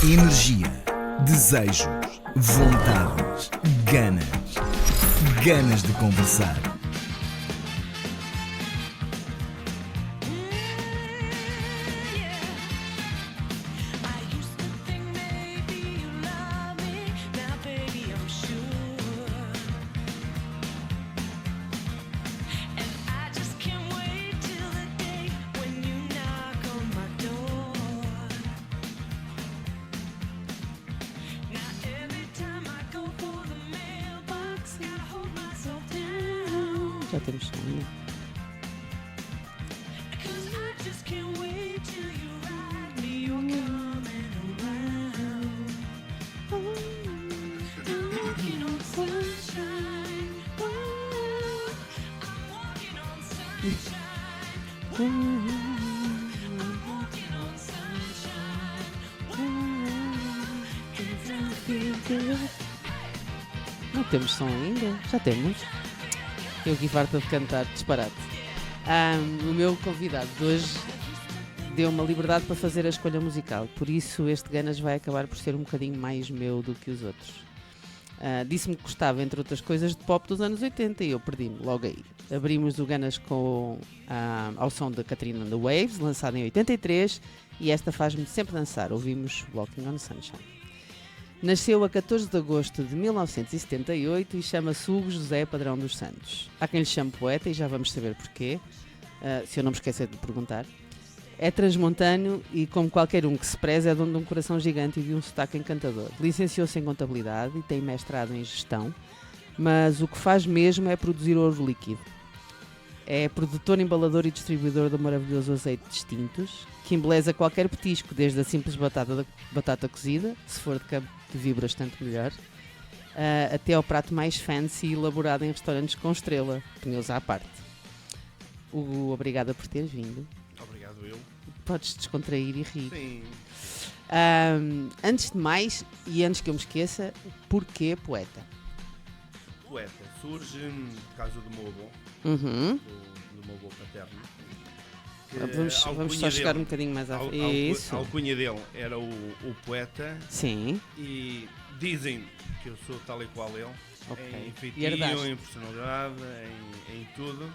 Energia, desejos, vontades, ganas. Ganas de conversar. Já temos som, né? Não temos som ainda? Já temos. Eu aqui farta de cantar disparate. O meu convidado de hoje deu-me a liberdade para fazer a escolha musical, por isso este Ganas vai acabar por ser um bocadinho mais meu do que os outros. Disse-me que gostava, entre outras coisas, de pop dos anos 80 e eu perdi-me logo aí. Abrimos o Ganas ao som da Katrina and the Waves, lançado em 83, e esta faz-me sempre dançar. Ouvimos Walking on Sunshine. Nasceu a 14 de agosto de 1978 e chama-se Hugo José Padrão dos Santos. Há quem lhe chame poeta e já vamos saber porquê, se eu não me esquecer de perguntar. É transmontano e, como qualquer um que se preze, é dono de um coração gigante e de um sotaque encantador. Licenciou-se em contabilidade e tem mestrado em gestão, mas o que faz mesmo é produzir ouro líquido. É produtor, embalador e distribuidor do maravilhoso azeite Distintos, que embeleza qualquer petisco, desde a simples batata cozida, se for de campo que vive bastante melhor, até ao prato mais fancy e elaborado em restaurantes com estrela, pneus à parte. Hugo, obrigada por teres vindo. Obrigado eu. Podes descontrair e rir. Sim. Antes de mais, e antes que eu me esqueça, porquê poeta? Poeta surge por causa do meu avô, Uhum. do meu avô paterno. Vamos só chegar um bocadinho mais à frente. Isso. A alcunha dele era o poeta. Sim. E dizem que eu sou tal e qual ele. Okay. Em feitio, em personalidade, em tudo.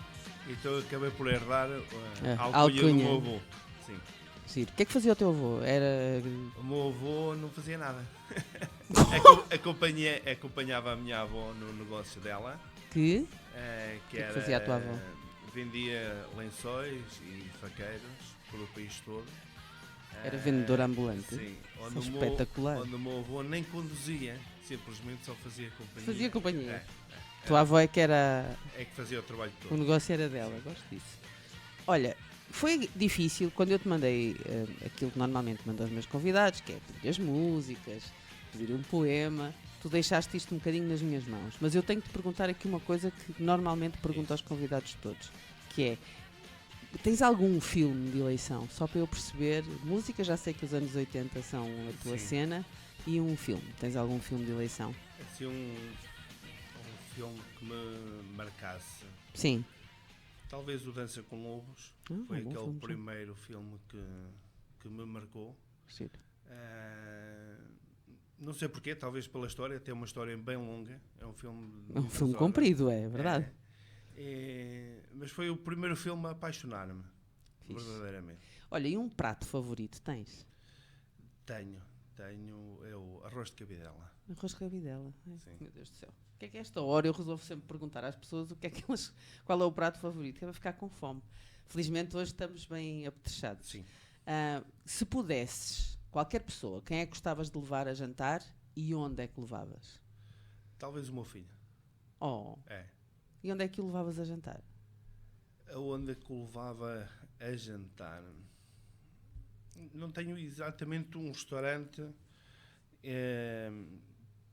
Então eu acabei por herdar a alcunha do meu avô. Sim. Giro. O que é que fazia o teu avô? O meu avô não fazia nada. Acompanhava a minha avó no negócio dela. Que Que fazia a tua avó? Vendia lençóis e faqueiros pelo país todo. Era vendedor ambulante? Sim. Espetacular. Onde o meu avô nem conduzia, simplesmente só fazia companhia. Fazia companhia. Tua avó é que era... É que fazia o trabalho todo. O negócio era dela, gosto disso. Olha, foi difícil quando eu te mandei aquilo que normalmente mando aos meus convidados, que é pedir as músicas, pedir um poema. Tu deixaste isto um bocadinho nas minhas mãos, mas eu tenho que te perguntar aqui uma coisa que normalmente pergunto aos convidados todos, que é, tens algum filme de eleição? Só para eu perceber, música, já sei que os anos 80 são a tua cena, e um filme, tens algum filme de eleição? Assim, um filme que me marcasse. Sim. Talvez o Dança com Lobos, foi aquele filme, primeiro filme que me marcou. Sim. Não sei porquê, talvez pela história, tem uma história bem longa. É um filme comprido, é verdade. Mas foi o primeiro filme a apaixonar-me, verdadeiramente. Olha, e um prato favorito tens? Tenho, é o arroz de cabidela. Arroz de cabidela? Meu Deus do céu. O que é esta hora? Eu resolvo sempre perguntar às pessoas qual é o prato favorito, que é para ficar com fome. Felizmente hoje estamos bem apetrechados. Sim. Se pudesses, qualquer pessoa, quem é que gostavas de levar a jantar e onde é que levavas? Talvez o meu filho. Oh. É. E onde é que o levavas a jantar? Onde é que o levava a jantar? Não tenho exatamente um restaurante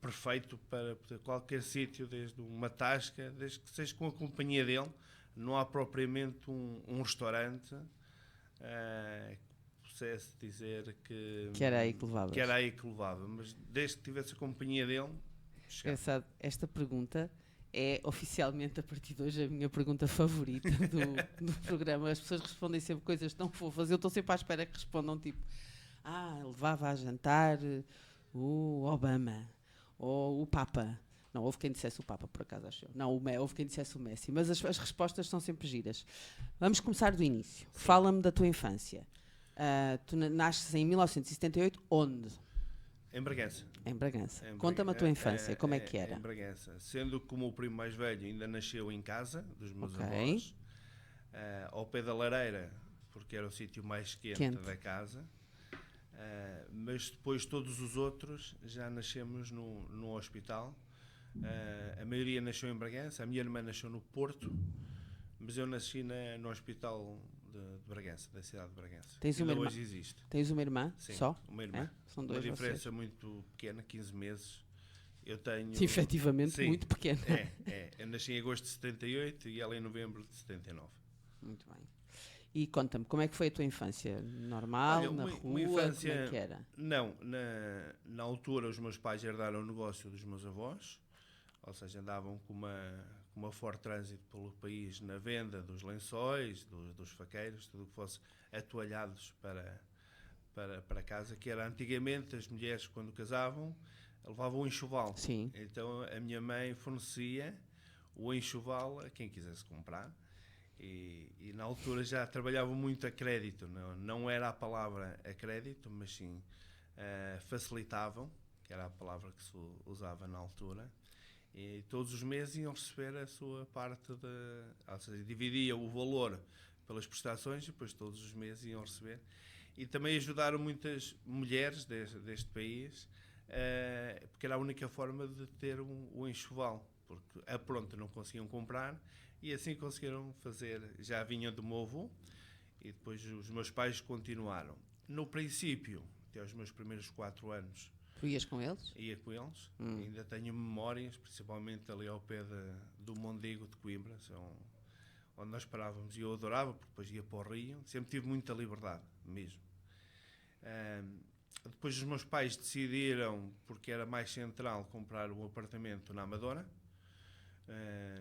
perfeito para qualquer sítio, desde uma tasca, desde que seja com a companhia dele. Não há propriamente um restaurante que pudesse dizer que era aí que levavas. Que era aí que levava, mas desde que tivesse a companhia dele. Engraçado, esta pergunta é oficialmente a partir de hoje a minha pergunta favorita do programa. As pessoas respondem sempre coisas tão fofas. Eu estou sempre à espera que respondam tipo: levava a jantar o Obama ou o Papa. Não, houve quem dissesse o Papa, por acaso, acho eu. Não, houve quem dissesse o Messi. Mas as respostas são sempre giras. Vamos começar do início. Fala-me da tua infância. Tu nasces em 1978, onde? Em Bragança. Em Bragança. Conta-me a tua infância, como é que era? Em Bragança. Sendo que o meu primo mais velho ainda nasceu em casa, dos meus Ok. avós, ao pé da lareira, porque era o sítio mais quente da casa. Mas depois todos os outros já nascemos no hospital. A maioria nasceu em Bragança, a minha irmã nasceu no Porto, mas eu nasci no hospital de Bragança, da cidade de Bragança. Tens uma irmã? Hoje existe. Tens uma irmã? Sim, Só? uma irmã. São dois uma diferença vocês. muito pequena, 15 meses. Eu tenho... Sim, efetivamente, Sim, muito pequena. Eu nasci em agosto de 78 e ela em novembro de 79. Muito bem. E conta-me, como é que foi a tua infância? Normal, Olha, na uma rua, infância- como é que era? Não, na altura os meus pais herdaram o negócio dos meus avós, ou seja, andavam com uma forte trânsito pelo país na venda dos lençóis, dos faqueiros, tudo o que fosse atoalhados para casa, que era antigamente as mulheres quando casavam levavam um enxoval. Sim. Então a minha mãe fornecia o enxoval a quem quisesse comprar. E na altura já trabalhavam muito a crédito, não era a palavra a crédito, mas sim facilitavam, que era a palavra que se usava na altura, e todos os meses iam receber a sua parte, ou seja, dividia o valor pelas prestações e depois todos os meses iam receber. E também ajudaram muitas mulheres deste país, porque era a única forma de ter um enxoval, porque a pronto não conseguiam comprar. E assim conseguiram fazer, já vinham do meu avô, e depois os meus pais continuaram. No princípio, até aos meus primeiros 4 anos, Tu ias com eles? ia com eles. Ainda tenho memórias, principalmente ali ao pé do Mondego de Coimbra, onde nós parávamos, e eu adorava, porque depois ia para o Rio. Sempre tive muita liberdade, mesmo. Depois os meus pais decidiram, porque era mais central, comprar um apartamento na Amadora.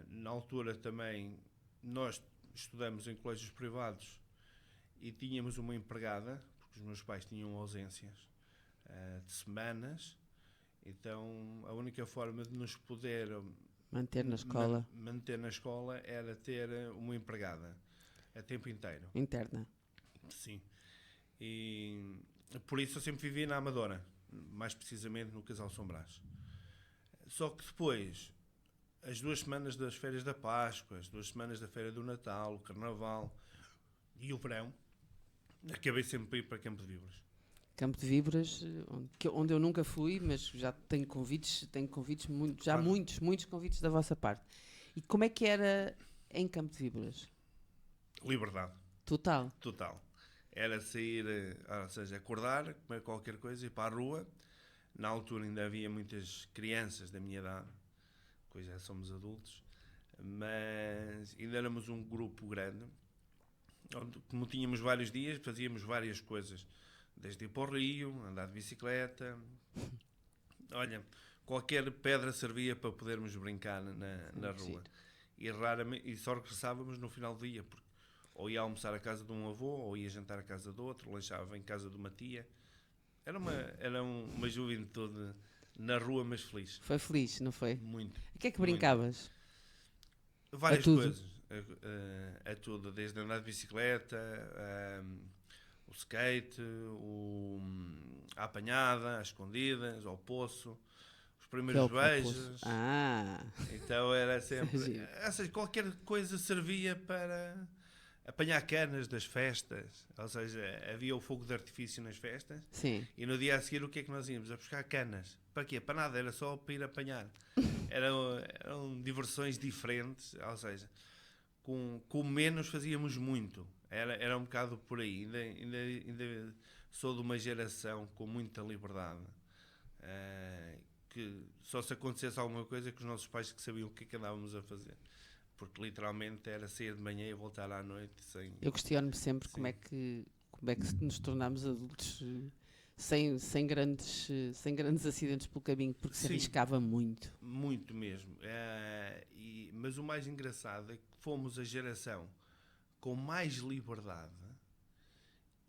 Na altura também nós estudamos em colégios privados e tínhamos uma empregada, porque os meus pais tinham ausências de semanas, então a única forma de nos poder Manter na escola? manter na escola era ter uma empregada a tempo inteiro. Interna? Sim. E por isso eu sempre vivi na Amadora, mais precisamente no Casal São Brás. Só que depois, as 2 semanas das férias da Páscoa, as 2 semanas da Feira do Natal, o Carnaval e o verão, acabei sempre por ir para Campo de Víboras. Campo de Víboras, onde eu nunca fui, mas já tenho convites muitos convites da vossa parte. E como é que era em Campo de Víboras? Liberdade. Total. Era sair, ou seja, acordar, comer qualquer coisa e ir para a rua. Na altura ainda havia muitas crianças da minha idade, pois já somos adultos, mas ainda éramos um grupo grande, onde, como tínhamos vários dias, fazíamos várias coisas, desde ir para o rio, andar de bicicleta, olha, qualquer pedra servia para podermos brincar na rua. E só regressávamos no final do dia, porque ou ia almoçar à casa de um avô, ou ia jantar à casa do outro, lanchava em casa de uma tia. Era uma juventude na rua, mas feliz. Foi feliz, não foi? Muito. O que é que brincavas? Várias A tudo. coisas. A tudo. Desde andar de bicicleta, o skate, a apanhada, as escondidas, ao poço, os primeiros Que é o beijos. poço. Ah, Então era sempre... Giro. Ou seja, qualquer coisa servia para apanhar canas das festas. Ou seja, havia o fogo de artifício nas festas. sim. E no dia a seguir o que é que nós íamos? A buscar canas. Para quê? Para nada, era só para ir apanhar. Eram diversões diferentes, ou seja, com menos fazíamos muito. Era um bocado por aí. Ainda sou de uma geração com muita liberdade. Que só se acontecesse alguma coisa que os nossos pais que sabiam o que é que andávamos a fazer. Porque literalmente era sair de manhã e voltar à noite sem... Eu questiono-me sempre Sim. como é que nos tornamos adultos sem grandes acidentes pelo caminho, porque se Sim. arriscava muito. Muito mesmo. Mas o mais engraçado é que fomos a geração com mais liberdade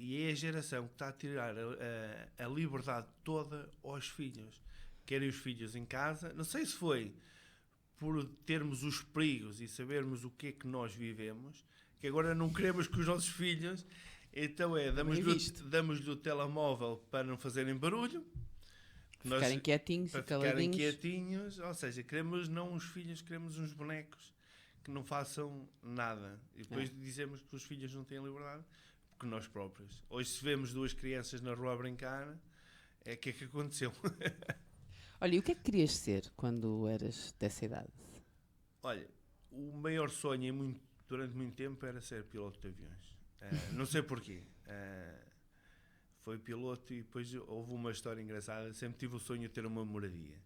e é a geração que está a tirar a liberdade toda aos filhos. Querem os filhos em casa. Não sei se foi por termos os perigos e sabermos o que é que nós vivemos, que agora não queremos que os nossos filhos... Então damos-lhe o telemóvel para não fazerem barulho. Ficarem quietinhos para e caladinhos. Ficarem quietinhos. Ou seja, queremos não os filhos, queremos uns bonecos que não façam nada. E depois dizemos que os filhos não têm liberdade, porque nós próprios. Hoje, se vemos duas crianças na rua a brincar, o que é que aconteceu? Olha, e o que é que querias ser quando eras dessa idade? Olha, o maior sonho durante muito tempo era ser piloto de aviões. Não sei porquê. Foi piloto e depois houve uma história engraçada. Sempre tive o sonho de ter uma moradia.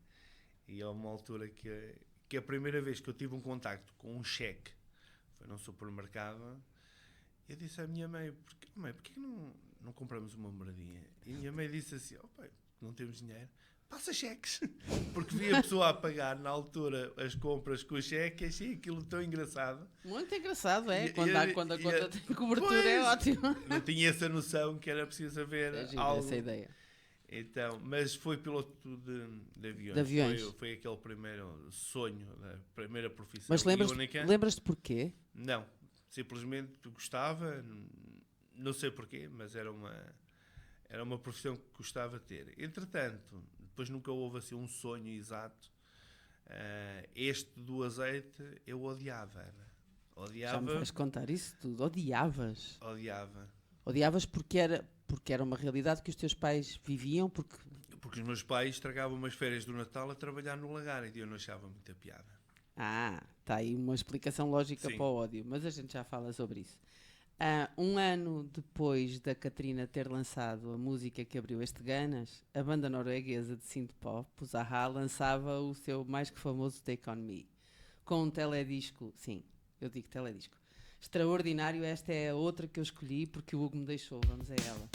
E há uma altura que a primeira vez que eu tive um contacto com um cheque foi num supermercado. Eu disse à minha mãe: porquê que não compramos uma moradia? E a minha mãe disse assim: pai, não temos dinheiro. Passa cheques, porque vi a pessoa a pagar na altura as compras com o cheque, achei aquilo tão engraçado. Muito engraçado, é? Quando a conta tem cobertura, pois, é ótimo. Não tinha essa noção que era preciso haver algo. Essa ideia. Então, mas foi piloto de aviões. De aviões. Foi aquele primeiro sonho, a primeira profissão. Mas lembras-te porquê? Não, simplesmente gostava, não sei porquê, mas era uma profissão que gostava de ter. Entretanto, depois nunca houve assim um sonho exato. Este do azeite eu odiava. Já me vais contar isso tudo? Odiavas? Odiava. Odiavas porque era uma realidade que os teus pais viviam? Porque os meus pais estragavam umas férias do Natal a trabalhar no lagar e eu não achava muita piada. Está aí uma explicação lógica. Sim. Para o ódio, mas a gente já fala sobre isso. Um ano depois da Catarina ter lançado a música que abriu este Ganas, a banda norueguesa de synth-pop, o Zaha, lançava o seu mais que famoso Take On Me, com um teledisco, sim, eu digo teledisco, extraordinário. Esta é a outra que eu escolhi porque o Hugo me deixou, vamos a ela.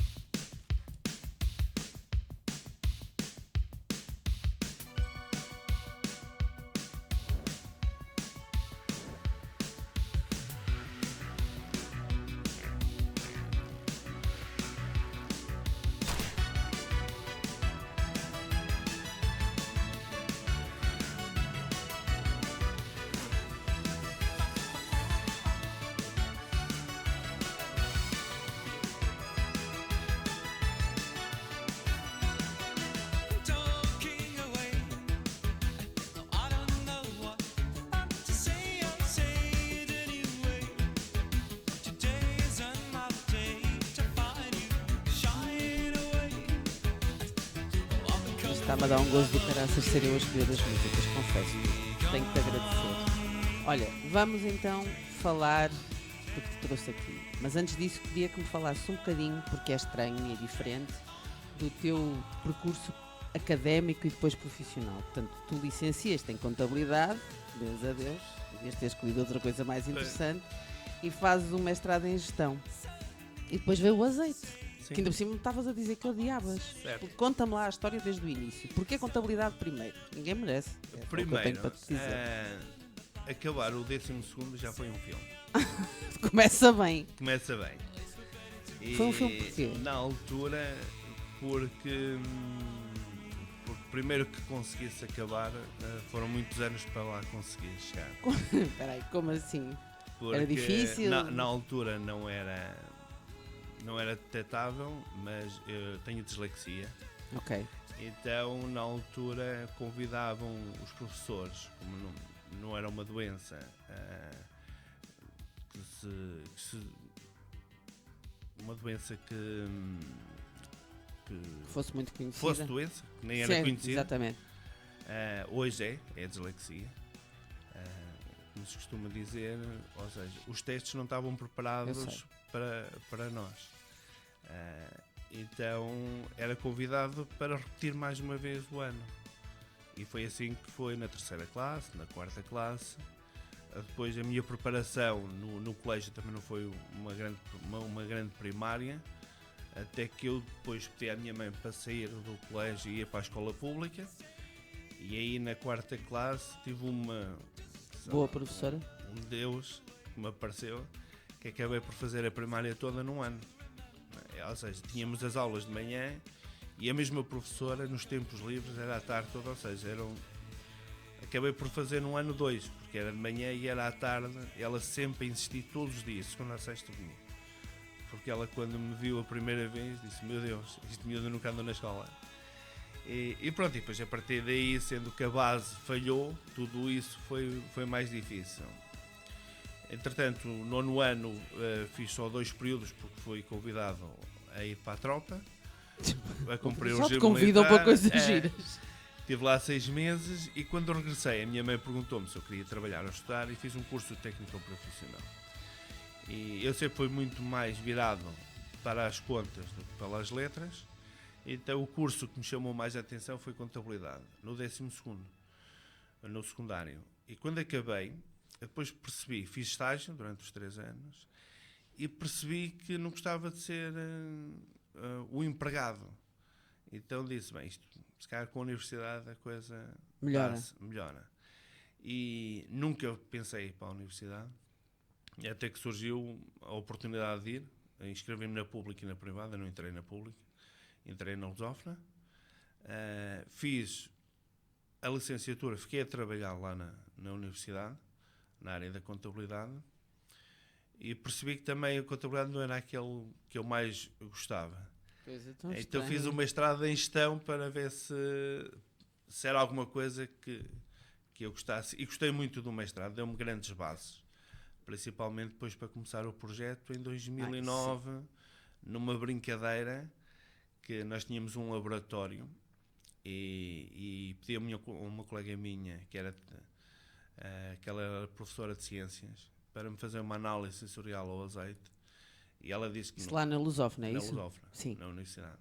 Estava a dar um gozo do caraças ser eu a escolher as músicas, confesso. Tenho que te agradecer. Olha, vamos então falar do que te trouxe aqui. Mas antes disso, queria que me falasses um bocadinho, porque é estranho e é diferente, do teu percurso académico e depois profissional. Portanto, tu licenciaste em contabilidade, Deus a Deus, devias ter escolhido outra coisa mais interessante, e fazes um mestrado em gestão. E depois veio o azeite. Sim. Que ainda por cima estavas a dizer que odiavas. Conta-me lá a história desde o início. Porquê contabilidade primeiro? Ninguém merece. Primeiro, acabar o 12º já foi um filme. Começa bem. E foi um filme porquê? Na altura, porque primeiro que conseguisse acabar, foram muitos anos para lá conseguir chegar. Espera aí, como assim? Porque era difícil? Na altura não era detectável, mas eu tenho dislexia. Ok. Então, na altura, convidavam os professores, como não era uma doença uma doença que fosse muito conhecida. Fosse doença, que nem era conhecida. Exatamente. Hoje é dislexia. Como se costuma dizer, ou seja, os testes não estavam preparados para nós. Então era convidado para repetir mais uma vez o ano. E foi assim que foi na 3ª classe, na 4ª classe. Depois a minha preparação no colégio também não foi uma grande primária, até que eu depois pedi à minha mãe para sair do colégio e ir para a escola pública. E aí na 4ª classe tive uma boa professora, um Deus que me apareceu, que acabei por fazer a primária toda num ano. ou seja, tínhamos as aulas de manhã e a mesma professora nos tempos livres era à tarde toda, ou seja, acabei por fazer no ano 2, porque era de manhã e era à tarde, ela sempre a insistir todos os dias, segunda a sexta domingo. Porque ela, quando me viu a primeira vez, disse: meu Deus, este miúdo nunca andou na escola. E pronto, e depois a partir daí, sendo que a base falhou, tudo isso foi mais difícil. Entretanto, no nono ano fiz só 2 períodos, porque fui convidado a ir para a tropa, a cumprir o Só te regime convidam militar. para coisas giras. Estive lá 6 meses e quando regressei, a minha mãe perguntou-me se eu queria trabalhar ou estudar e fiz um curso técnico profissional. E eu sempre fui muito mais virado para as contas do que pelas letras, então o curso que me chamou mais a atenção foi contabilidade, no 12º, no secundário. E quando acabei, depois percebi, fiz estágio durante os 3 anos e percebi que não gostava de ser o empregado. Então disse: bem, isto, se calhar com a universidade a coisa melhora. E nunca pensei em ir para a universidade, até que surgiu a oportunidade de ir. Inscrevi-me na pública e na privada, não entrei na pública, entrei na lusófona. Fiz a licenciatura, fiquei a trabalhar lá na universidade, na área da contabilidade, e percebi que também a contabilidade não era aquele que eu mais gostava. Pois, Então fiz o mestrado em gestão para ver se era alguma coisa que eu gostasse. E gostei muito do mestrado, deu-me grandes bases. Principalmente depois para começar o projeto em 2009, numa brincadeira, que nós tínhamos um laboratório e pedi a uma colega minha, que era aquela professora de ciências, para me fazer uma análise sensorial ao azeite. E ela disse que isso lá na Lusófona, é na isso? Lusófona, Sim. na universidade.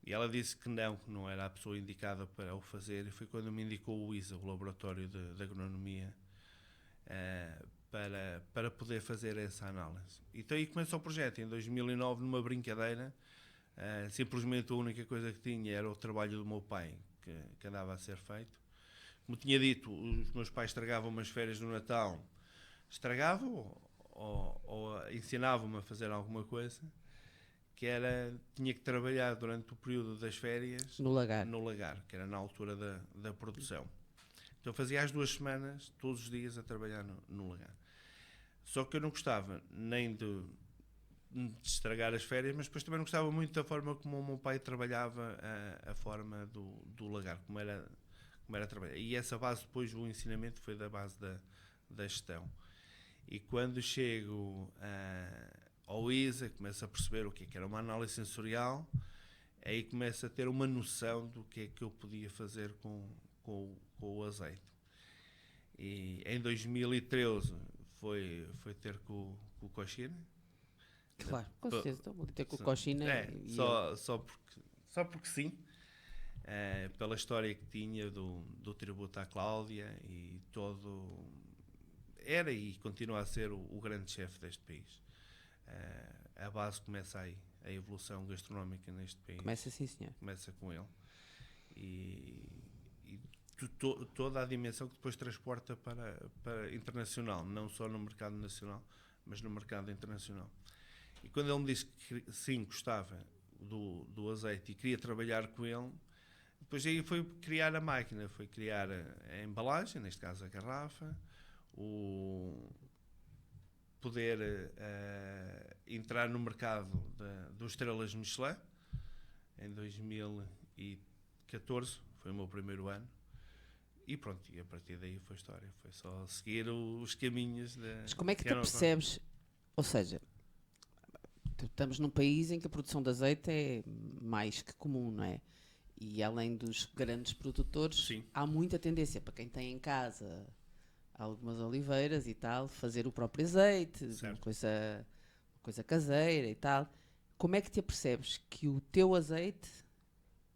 E ela disse que não era a pessoa indicada para o fazer, e foi quando me indicou o ISA, o Laboratório de Agronomia, para poder fazer essa análise. Então aí começou o projeto, em 2009, numa brincadeira. Simplesmente a única coisa que tinha era o trabalho do meu pai, que andava a ser feito. Como tinha dito, os meus pais estragavam umas férias no Natal, estragavam ou ensinavam-me a fazer alguma coisa, tinha que trabalhar durante o período das férias No lagar, que era na altura da produção. Então fazia as 2 semanas, todos os dias, a trabalhar no lagar. Só que eu não gostava nem de estragar as férias, mas depois também não gostava muito da forma como o meu pai trabalhava, a forma do lagar, como era trabalhar. E essa base, depois, o ensinamento foi da base da gestão. E quando chego ao ISA, começo a perceber o que era uma análise sensorial, aí começo a ter uma noção do que é que eu podia fazer com o azeite. E em 2013 foi ter com o Cochina. claro, com certeza. Então, vou ter com o Cochina. Só porque sim. Pela história que tinha do tributo à Cláudia e todo. Era e continua a ser o grande chefe deste país. A base começa aí, a evolução gastronómica neste país. Começa assim, senhor. Começa com ele. E toda a dimensão que depois transporta para internacional, não só no mercado nacional, mas no mercado internacional. E quando ele me disse que sim, gostava do azeite e queria trabalhar com ele, depois aí foi criar a máquina, foi criar a embalagem, neste caso a garrafa, o poder entrar no mercado dos Estrelas Michelin. Em 2014 foi o meu primeiro ano. E pronto, e a partir daí foi história. Foi só seguir os caminhos. Mas como é que tu percebes? Ou seja, estamos num país em que a produção de azeite é mais que comum, não é? E além dos grandes produtores, sim, há muita tendência para quem tem em casa algumas oliveiras e tal, fazer o próprio azeite, uma coisa caseira e tal. Como é que te apercebes que o teu azeite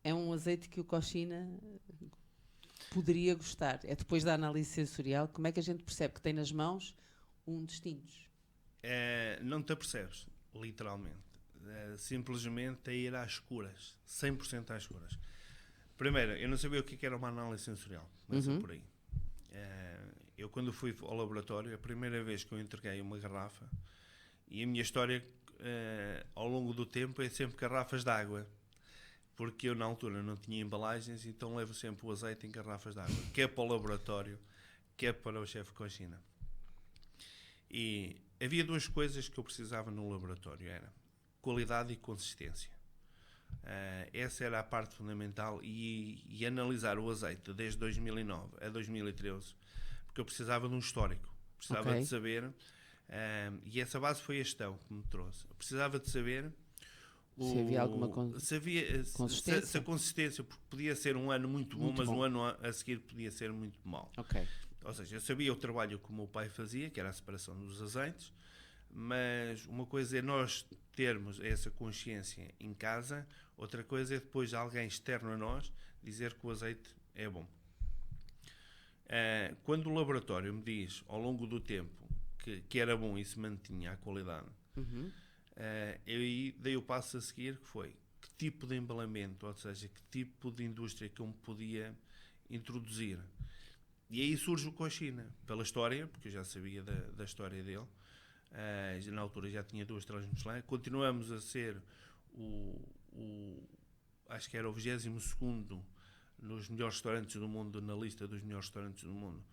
é um azeite que o Cochina poderia gostar? É depois da análise sensorial, como é que a gente percebe que tem nas mãos um distintos? Não te apercebes, literalmente. Simplesmente a ir às escuras, 100% às escuras. Primeiro, eu não sabia o que era uma análise sensorial, começa por aí. Eu quando fui ao laboratório, a primeira vez que eu entreguei uma garrafa, e a minha história ao longo do tempo, é sempre garrafas de água. Porque eu, na altura, não tinha embalagens, então levo sempre o azeite em garrafas de água, que é para o laboratório, que é para o chefe de cozinha. E havia duas coisas que eu precisava no laboratório, era qualidade e consistência. Essa era a parte fundamental, e analisar o azeite desde 2009 a 2013, porque eu precisava de um histórico, precisava de saber, e essa base foi a gestão que me trouxe. Eu precisava de saber se havia alguma consistência. Se a consistência, porque podia ser um ano muito bom, mas um ano a seguir podia ser muito mau. Ok. Ou seja, eu sabia o trabalho que o meu pai fazia, que era a separação dos azeites, mas uma coisa é nós termos essa consciência em casa, outra coisa é depois alguém externo a nós dizer que o azeite é bom. Quando o laboratório me diz, ao longo do tempo, que era bom e se mantinha a qualidade, eu aí dei o passo a seguir, que foi que tipo de embalamento, ou seja, que tipo de indústria que eu me podia introduzir. E aí surge o Coxina, pela história, porque eu já sabia da história dele. Na altura já tinha 2 estrelas Michelin. Continuamos a ser acho que era o 22º nos melhores restaurantes do mundo, na lista dos melhores restaurantes do mundo.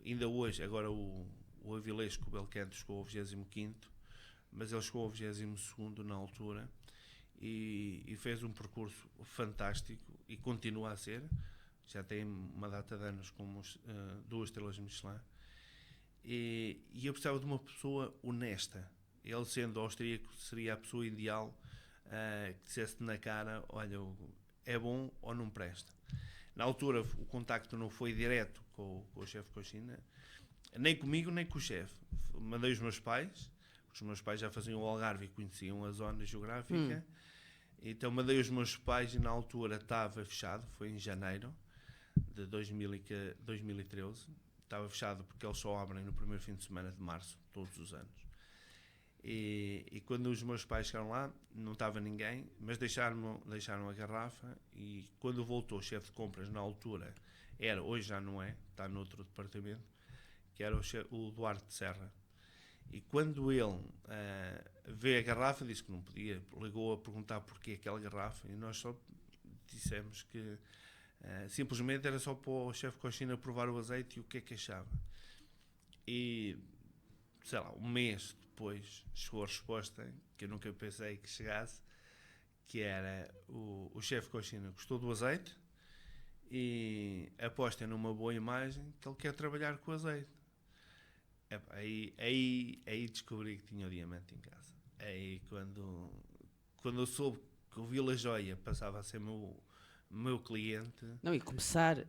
Ainda hoje, agora o Avilés com o Belcanto chegou ao 25º, mas ele chegou ao 22º na altura, e fez um percurso fantástico e continua a ser. Já tem uma data de anos com 2 estrelas Michelin. E eu precisava de uma pessoa honesta. Ele, sendo austríaco, seria a pessoa ideal, que dissesse na cara: olha, é bom ou não presta. Na altura o contacto não foi direto com o chefe de cozinha, nem comigo nem com o chefe. Mandei os meus pais já faziam o Algarve e conheciam a zona geográfica. Então mandei os meus pais, e na altura estava fechado, foi em janeiro de 2013, estava fechado porque eles só abrem no primeiro fim de semana de março, todos os anos. E quando os meus pais chegaram lá, não estava ninguém, mas deixaram a garrafa, e quando voltou o chefe de compras, na altura, hoje já não é, está noutro departamento, que era o Duarte Serra. E quando ele vê a garrafa, disse que não podia, ligou a perguntar porquê aquela garrafa, e nós só dissemos que simplesmente era só para o chefe de cozinha provar o azeite e o que é que achava. E, sei lá, um mês depois chegou a resposta, que eu nunca pensei que chegasse, que era: o chefe de cozinha gostou do azeite e aposta numa boa imagem, que ele quer trabalhar com o azeite. Aí descobri que tinha o diamante em casa. Aí quando eu soube que o Vila Joia passava a ser meu cliente. Não, e começar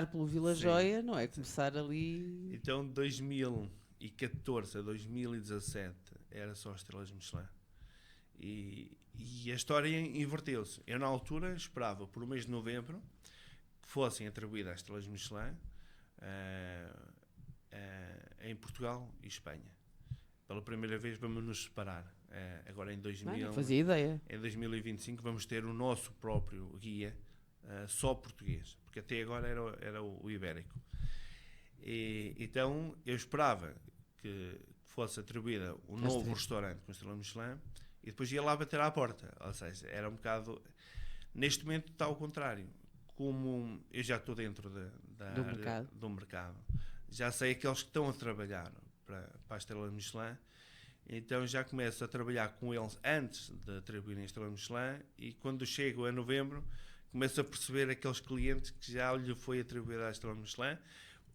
pelo Vila Joia, não é? Começar ali. Então, de 2014 a 2017 era só estrelas Michelin. E a história inverteu-se. Eu, na altura, esperava por o mês de novembro que fossem atribuídas as estrelas Michelin em Portugal e Espanha. Pela primeira vez vamos nos separar. Agora em 2000, não fazia ideia. Em 2025 vamos ter o nosso próprio guia, só português, porque até agora era o ibérico. Então eu esperava que fosse atribuída um novo restaurante com estrela Michelin, e depois ia lá bater à porta. Ou seja, era um bocado... Neste momento está ao contrário. Como eu já estou dentro do mercado, já sei aqueles que estão a trabalhar para a estrela Michelin, então já começo a trabalhar com eles antes de atribuírem a estrela Michelin, e quando chego a novembro começo a perceber aqueles clientes que já lhe foi atribuída a estrela Michelin,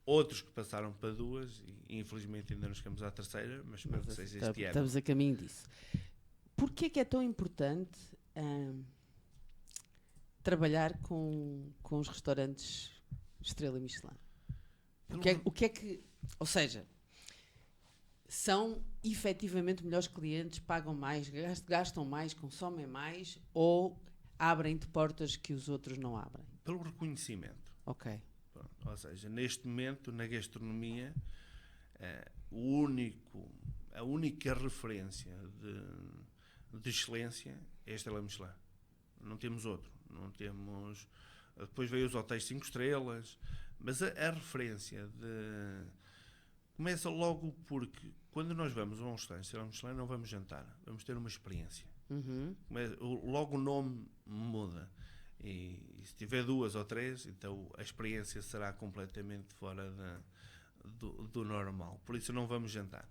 outros que passaram para 2, e infelizmente ainda não chegamos à 3ª, mas espero que seja este ano. Estamos a caminho disso. Porquê que é tão importante trabalhar com os restaurantes estrela Michelin? O que é que... Ou seja, são efetivamente melhores clientes, pagam mais, gastam mais, consomem mais, ou abrem-te portas que os outros não abrem? Pelo reconhecimento. Ok. Pronto. Ou seja, neste momento, na gastronomia, a única referência de excelência é a estrela Michelin. Não temos outro. Não temos... Depois veio os hotéis 5 estrelas, mas a referência Começa logo porque quando nós vamos a um restaurante Estrela Michelin não vamos jantar, vamos ter uma experiência. Logo o nome muda. E se tiver 2 ou 3, então a experiência será completamente fora do normal. Por isso não vamos jantar.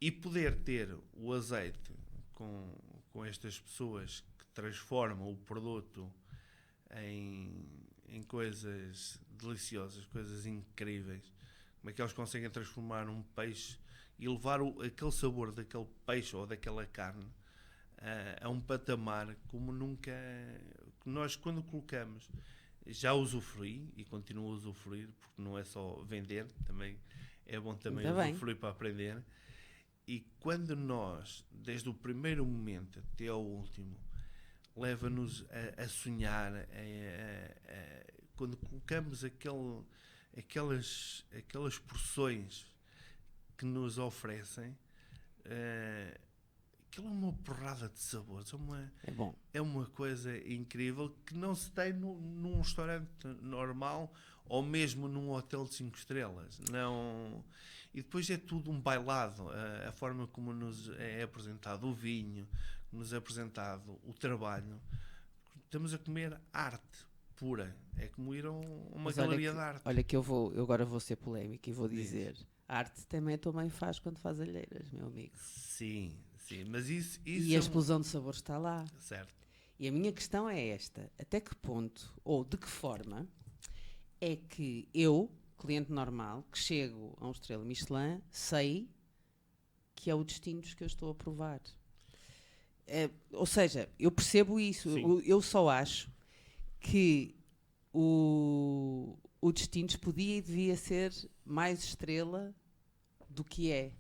E poder ter o azeite com estas pessoas que transformam o produto em coisas deliciosas, coisas incríveis, como é que eles conseguem transformar um peixe e levar aquele sabor daquele peixe ou daquela carne a um patamar como nunca. Nós, quando colocamos, já usufruí e continuo a usufruir, porque não é só vender, também é bom também usufruir para aprender. E quando nós, desde o primeiro momento até ao último, leva-nos a sonhar, quando colocamos aquelas porções que nos oferecem, aquilo é uma porrada de sabores, É bom. é uma coisa incrível que não se tem num restaurante normal ou mesmo num hotel de 5 estrelas. Não. E depois é tudo um bailado, a forma como nos é apresentado o vinho, nos é apresentado o trabalho. Estamos a comer arte pura, é como ir a uma galeria de arte. Olha que eu agora vou ser polémico e vou dizer, arte também a tua mãe faz quando faz alheiras, meu amigo. Sim, mas isso e a explosão de sabores está lá. Certo. E a minha questão é esta, até que ponto, ou de que forma, é que eu, cliente normal, que chego a um Estrela Michelin, sei que é o Distintos que eu estou a provar. Ou seja, eu percebo isso, eu só acho que o Distintos podia e devia ser mais estrela do que é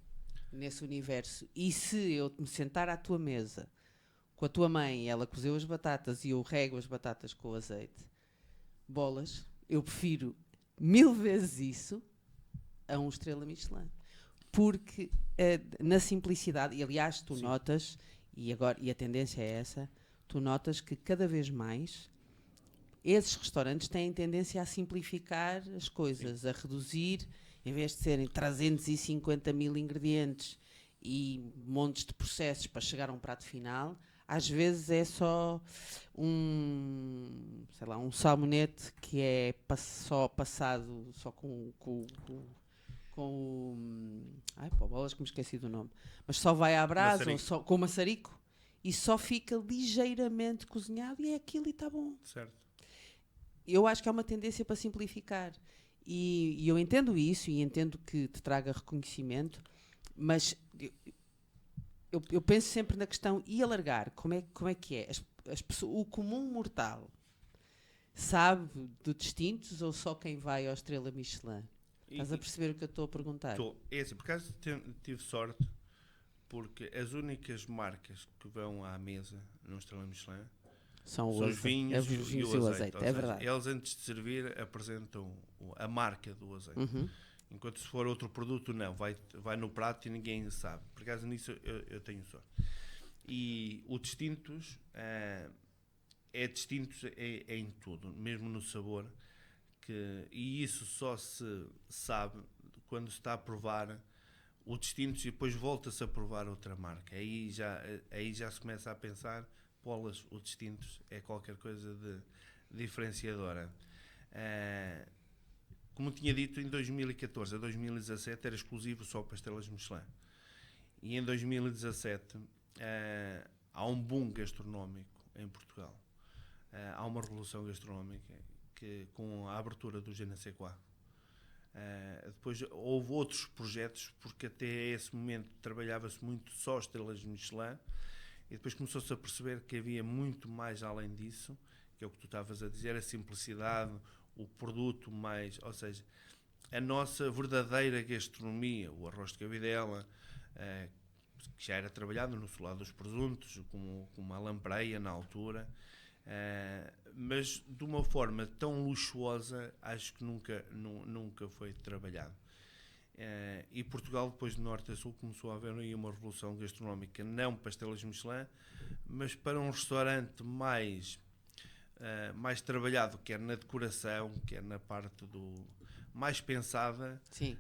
nesse universo. E se eu me sentar à tua mesa com a tua mãe, ela cozeu as batatas e eu rego as batatas com o azeite, bolas, eu prefiro 1000 vezes isso a um Estrela Michelin. Porque na simplicidade, e aliás tu notas, e a tendência é essa, tu notas que cada vez mais esses restaurantes têm tendência a simplificar as coisas, a reduzir, em vez de serem 350 mil ingredientes e montes de processos para chegar a um prato final, às vezes é só um salmonete que é só passado só bolas que me esqueci do nome, mas só vai à brasa ou só com maçarico e só fica ligeiramente cozinhado e é aquilo e está bom. Certo. Eu acho que há uma tendência para simplificar e eu entendo isso e entendo que te traga reconhecimento, mas eu penso sempre na questão e alargar, como é que é? O comum mortal sabe de Distintos ou só quem vai ao Estrela Michelin? Estás a perceber o que eu estou a perguntar? Estou. É assim, por acaso tive sorte, porque as únicas marcas que vão à mesa no Estrela Michelin são os vinhos e o azeite. É verdade. Eles, antes de servir, apresentam a marca do azeite. Enquanto se for outro produto, não. Vai no prato e ninguém sabe. Por acaso, nisso eu tenho sorte. E o Distintos é Distintos em tudo, mesmo no sabor. E isso só se sabe quando se está a provar o Distintos e depois volta-se a provar outra marca. Aí já se começa a pensar, bolas, o Distintos é qualquer coisa de diferenciadora. Como tinha dito, em 2014 a 2017 era exclusivo só para estrelas Michelin. E em 2017 há um boom gastronómico em Portugal. Há uma revolução gastronómica com a abertura do Je ne sais quoi. Depois houve outros projetos, porque até esse momento trabalhava-se muito só estrelas Michelin, e depois começou-se a perceber que havia muito mais além disso, que é o que tu estavas a dizer, a simplicidade, o produto mais, ou seja, a nossa verdadeira gastronomia, o arroz de cabidela, que já era trabalhado no solado dos presuntos, com uma lampreia na altura, mas de uma forma tão luxuosa, acho que nunca foi trabalhado. E Portugal, depois de norte a sul, começou a haver aí uma revolução gastronómica, não para estrelas Michelin, mas para um restaurante mais trabalhado, quer na decoração, quer na parte mais pensada, Sim.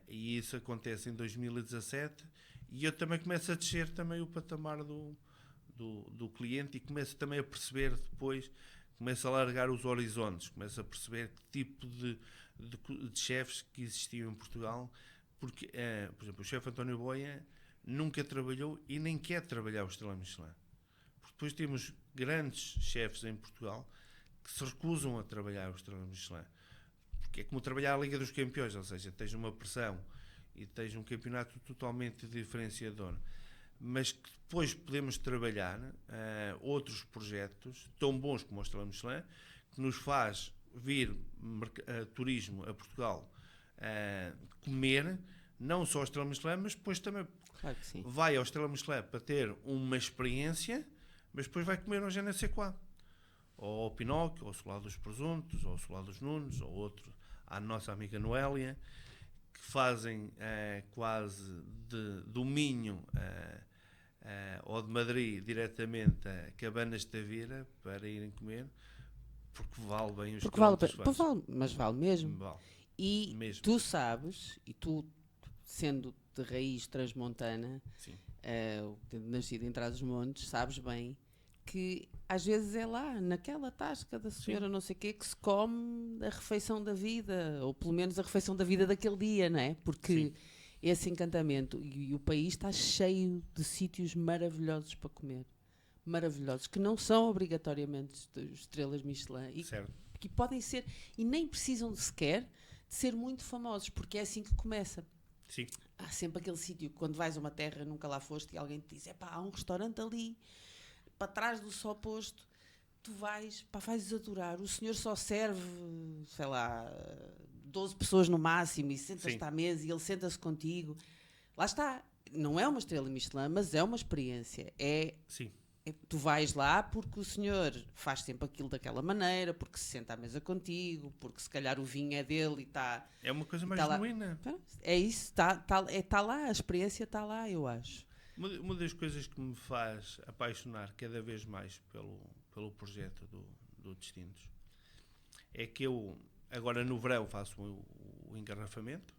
e isso acontece em 2017, e eu também começo a descer também o patamar do cliente e começo também a perceber depois, começo a largar os horizontes, começo a perceber que tipo de chefes que existiam em Portugal, porque, por exemplo, o chefe António Boia nunca trabalhou e nem quer trabalhar o Estrela Michelin. Porque depois temos grandes chefes em Portugal que se recusam a trabalhar o Estrela Michelin. Porque é como trabalhar a Liga dos Campeões, ou seja, tens uma pressão e tens um campeonato totalmente diferenciador. Mas que depois podemos trabalhar outros projetos tão bons como o Estrela Michelin, que nos faz vir turismo a Portugal comer, não só ao Estrela Michelin, mas depois também Claro que sim. vai ao Estrela Michelin para ter uma experiência, mas depois vai comer ao GNC4. Ou ao Pinóquio, ou ao Solado dos Presuntos, ou ao Solado dos Nunes, ou outro, à nossa amiga Noélia, que fazem quase do Minho ou de Madrid diretamente a Cabanas de Tavira para irem comer, porque vale bem os quilómetros. Mas vale mesmo. Vale. E Mesmo. tu sabes, e tu sendo de raiz transmontana, Sim. tendo nascido em Trás-os-Montes, sabes bem que às vezes é lá, naquela tasca da senhora Sim. não sei o quê, que se come a refeição da vida, ou pelo menos a refeição da vida daquele dia, não é? Porque Sim. esse encantamento, e o país está cheio de sítios maravilhosos para comer. Maravilhosos, que não são obrigatoriamente estrelas Michelin e Certo. que podem ser, e nem precisam sequer de ser muito famosos, porque é assim que começa. Sim. Há sempre aquele sítio que quando vais a uma terra nunca lá foste e alguém te diz, há um restaurante ali para trás do Sol Posto, tu vais adorar, o senhor só serve, sei lá, 12 pessoas no máximo e sentas-te à mesa e ele senta-se contigo, lá está, não é uma estrela Michelin, mas é uma experiência, Sim. tu vais lá porque o senhor faz sempre aquilo daquela maneira, porque se senta à mesa contigo, porque se calhar o vinho é dele e está... É uma coisa mais Tá lá. genuína. É isso, está lá, a experiência está lá, eu acho. Uma das coisas que me faz apaixonar cada vez mais pelo projeto do Distintos é que eu, agora no verão, faço o engarrafamento,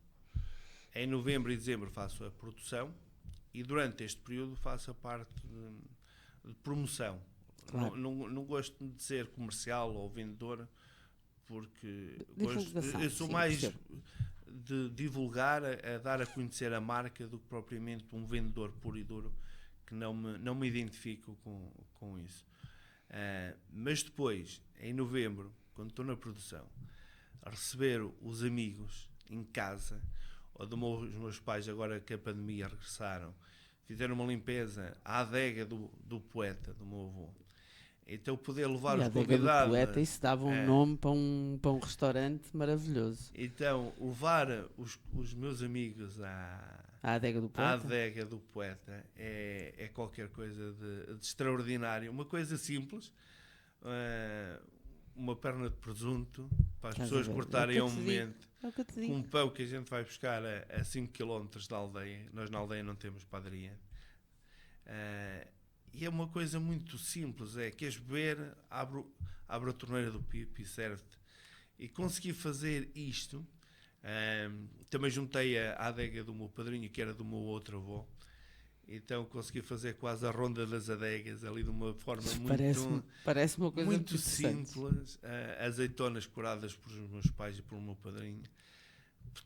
em novembro e dezembro faço a produção e durante este período faço a parte de promoção. Claro. Não gosto de ser comercial ou vendedor, porque Divulgação, eu sou sim, mais percebo. de divulgar, a dar a conhecer a marca do que propriamente um vendedor puro e duro, que não me identifico com isso. Mas depois, em novembro, quando estou na produção, a receber os amigos em casa, ou os meus pais, agora que a pandemia regressaram, fizeram uma limpeza à adega do poeta, do meu avô. Então poder levar E os a adega do convidados... poeta, isso dava um nome para um restaurante maravilhoso. Então, levar os meus amigos A adega do à poeta. adega do poeta é qualquer coisa de extraordinário. Uma coisa simples, uma perna de presunto, para as Estás a pessoas ver? cortarem É a o um que eu te digo. momento, É o que eu te com digo. um pão que a gente vai buscar a 5 km da aldeia. Nós na aldeia não temos padaria. E é uma coisa muito simples, queres beber, abre a torneira do pipo e serve-te. E consegui fazer isto, também juntei a adega do meu padrinho, que era do meu outro avô, então consegui fazer quase a ronda das adegas, ali de uma forma Parece uma coisa muito interessante. simples, azeitonas curadas por meus pais e pelo meu padrinho,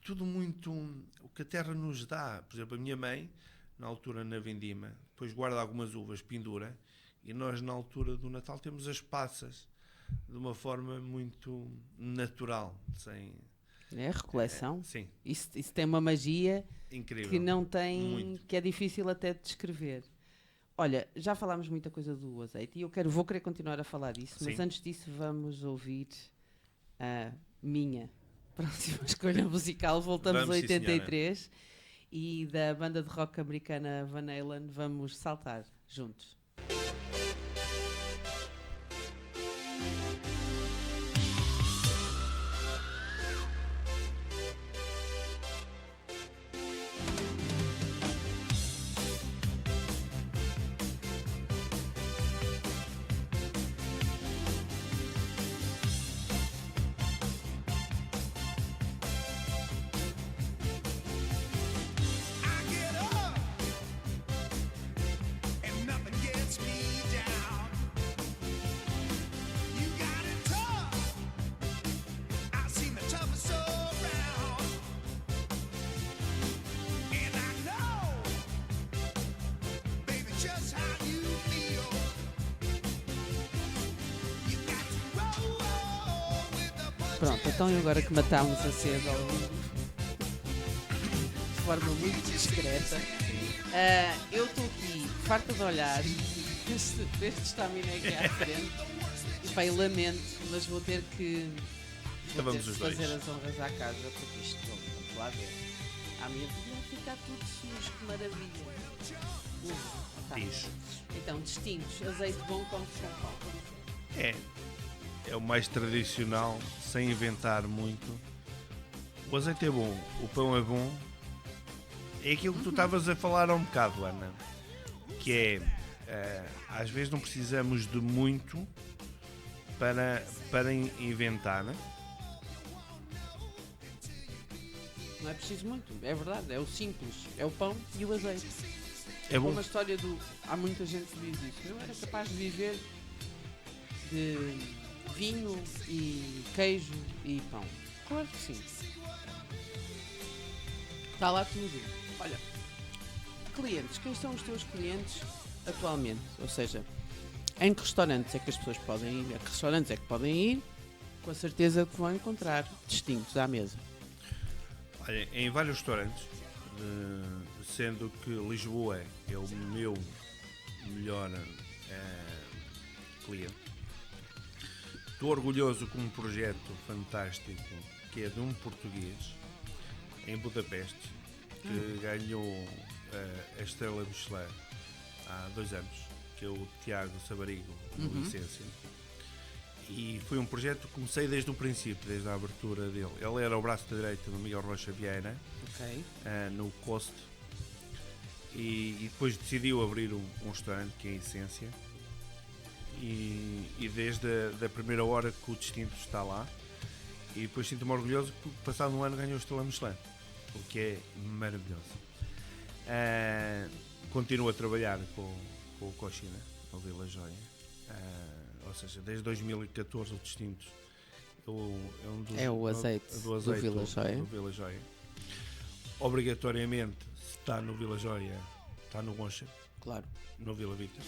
tudo muito, o que a terra nos dá. Por exemplo, a minha mãe, na altura na vindima, depois guarda algumas uvas, pendura, e nós na altura do Natal temos as passas de uma forma muito natural, sem... É a recoleção. Sim, Isso tem uma magia incrível. que não tem, Muito. que é difícil até de descrever. Olha, já falámos muita coisa do azeite e eu vou querer continuar a falar disso, mas Sim. antes disso vamos ouvir a minha próxima escolha musical. Voltamos Vamos, a sim, 83 e da banda de rock americana Van Halen vamos saltar juntos. Pronto, então e agora que matámos a sede ao vivo, de forma muito discreta, eu estou aqui farta de olhar este estaminé aqui à frente. E pai, lamento, mas vou ter que fazer as honras à casa, porque isto, vamos lá ver. À minha vida vai ficar tudo sujo, que maravilha. Tá. Então, distintos, azeite bom como São Paulo. É o mais tradicional, sem inventar muito. O azeite é bom, o pão é bom. É aquilo que tu estavas a falar há um bocado, Ana. Que às vezes não precisamos de muito para inventar. Não é preciso muito, é verdade, é o simples, é o pão e o azeite. É bom. Uma história há muita gente que diz isso. Eu era capaz de viver de vinho e queijo e pão. Claro que sim. Está lá tudo. Olha, clientes, quem são os teus clientes atualmente? Ou seja, em que restaurantes é que as pessoas podem ir? A que restaurantes é que podem ir? Com a certeza que vão encontrar distintos à mesa. Olha, em vários restaurantes, sendo que Lisboa é o meu melhor cliente. Estou orgulhoso com um projeto fantástico que é de um português em Budapeste que ganhou a Estrela Michelin há 2 anos, que é o Tiago Sabarigo, do Licença. E foi um projeto que comecei desde o princípio, desde a abertura dele. Ele era o braço direito do Miguel Rocha Vieira, no Coste, e depois decidiu abrir um restaurante que é a Essência. E desde a primeira hora que o Distinto está lá, e depois sinto-me orgulhoso porque passado um ano ganhou a Estrela Michelin, o que é maravilhoso. Continuo a trabalhar com o Cochina, no Vila Joia. Ou seja, desde 2014 o Distintos é o azeite do Vila Joia. Obrigatoriamente, se está no Vila Joia, está no Goncha, claro, no Vila Vita.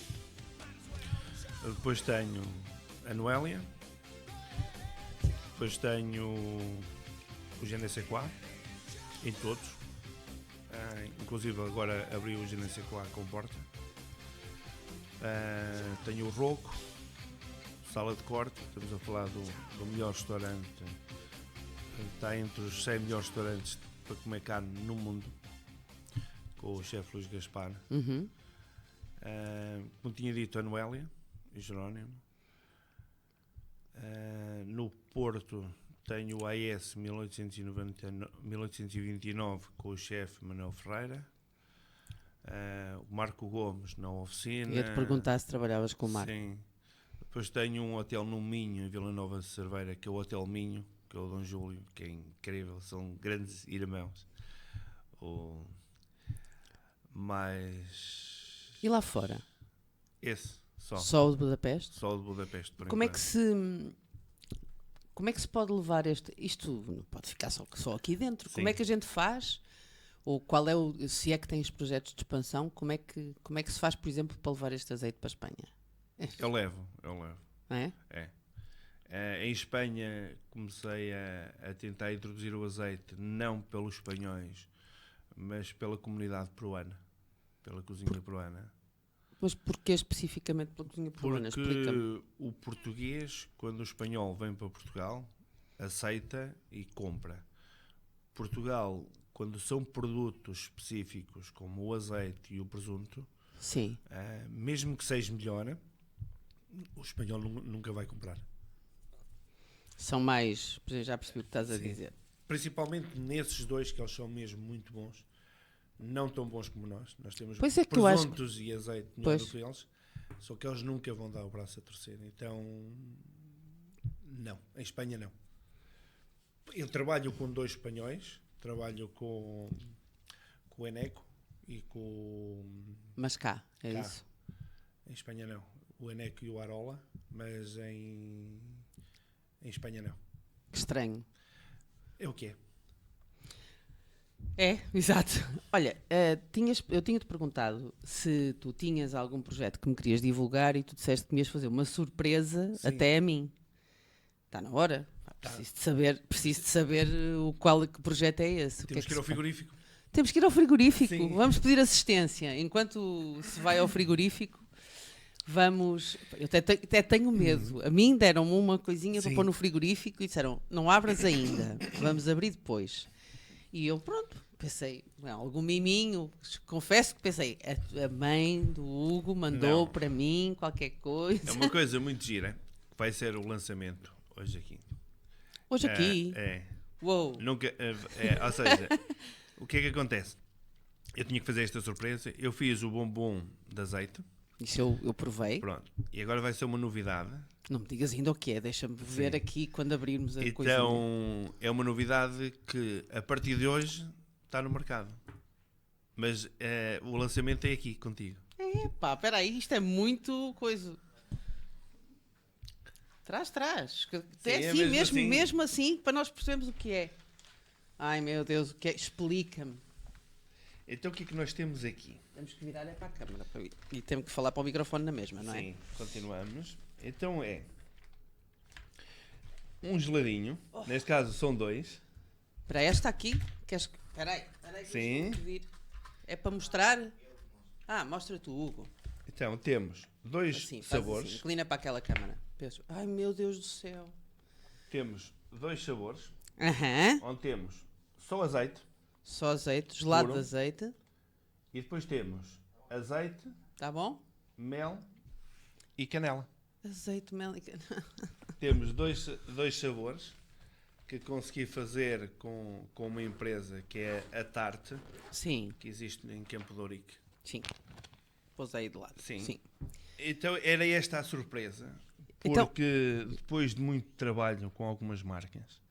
Depois tenho a Noélia, depois tenho o GNC4 em todos, inclusive agora abri o GNC4 com porta. Tenho o Roco, Sala de Corte, estamos a falar do melhor restaurante, está entre os 100 melhores restaurantes para comer carne no mundo, com o chefe Luís Gaspar. Como tinha dito, a Noélia e Jerónimo. No Porto tenho o AS 1829 com o chefe Manuel Ferreira. O Marco Gomes na oficina. Ia-te perguntar se trabalhavas com o Marco. Sim. Depois tenho um hotel no Minho, em Vila Nova de Cerveira, que é o Hotel Minho, que é o Dom Júlio, que é incrível, são grandes irmãos. Mas... E lá fora? Esse, só. Só o de Budapeste? Só o de Budapeste, por Como é enquanto. Como é que se pode levar isto não pode ficar só aqui dentro. Sim. Como é que a gente faz? Ou se é que tens projetos de expansão, como é que se faz, por exemplo, para levar este azeite para a Espanha? Eu levo. É? Em Espanha comecei a tentar introduzir o azeite não pelos espanhóis, mas pela comunidade peruana, pela cozinha peruana. Mas porquê especificamente pela cozinha peruana? Porque o português, quando o espanhol vem para Portugal, aceita e compra. Portugal, quando são produtos específicos como o azeite e o presunto, sim, mesmo que seja melhor, o espanhol nunca vai comprar. São mais, já percebi o que estás a dizer. Principalmente nesses dois, que eles são mesmo muito bons, não tão bons como nós. Nós temos Pois é que eu acho presuntos e azeite melhor do que eles, só que eles nunca vão dar o braço a torcer. Então, não. Em Espanha, não. Eu trabalho com 2 espanhóis, trabalho com o Eneco e com o... Mas cá, isso? Em Espanha, não. O Eneco e o Arola, mas em Espanha, não. Que estranho. É o que é. É, exato. Olha, eu tinha-te perguntado se tu tinhas algum projeto que me querias divulgar e tu disseste que me ias fazer uma surpresa. Sim. Até a mim. Está na hora. Preciso de saber que projeto é esse. Temos que ir ao frigorífico. Temos que ir ao frigorífico. Sim. Vamos pedir assistência. Enquanto se vai ao frigorífico, vamos. Eu até tenho medo. A mim deram-me uma coisinha para Sim. pôr no frigorífico e disseram: não abras ainda, vamos abrir depois. E eu, pronto, pensei, algum miminho. Confesso que pensei, a mãe do Hugo mandou Não. para mim qualquer coisa. É uma coisa muito gira, que vai ser o lançamento hoje aqui. Hoje aqui. É. Uou. Nunca, ou seja, o que é que acontece? Eu tinha que fazer esta surpresa. Eu fiz o bombom de azeite. Isso eu provei. Pronto. E agora vai ser uma novidade. Não me digas ainda o que é, deixa-me ver aqui quando abrirmos a coisinha. Então, é uma novidade que a partir de hoje está no mercado. Mas o lançamento é aqui, contigo. Epá, peraí, isto é muito coisa. Traz. É assim, mesmo assim, para nós percebermos o que é. Ai meu Deus, o que é? Explica-me. Então, o que é que nós temos aqui? Temos que virar para a câmara e temos que falar para o microfone na mesma, não é? Sim, continuamos. Então é um geladinho, neste caso são 2. Para esta aqui, queres que... Peraí, que Sim. eu vou pedir. É para mostrar? Mostra tu, Hugo. Então temos 2 Assim, faz sabores. assim, inclina para aquela câmara. Penso, ai meu Deus do céu. Temos 2 sabores, Aham. onde temos só azeite Só azeite, gelado Puro. de azeite. e depois temos azeite, Tá bom? mel e canela. Azeite, mel e Temos dois sabores que consegui fazer com uma empresa que é a Tarte, Sim, que existe em Campo de Ourique. sim. Pôs aí de lado. Sim. Então era esta a surpresa, Então- porque depois de muito trabalho com algumas marcas,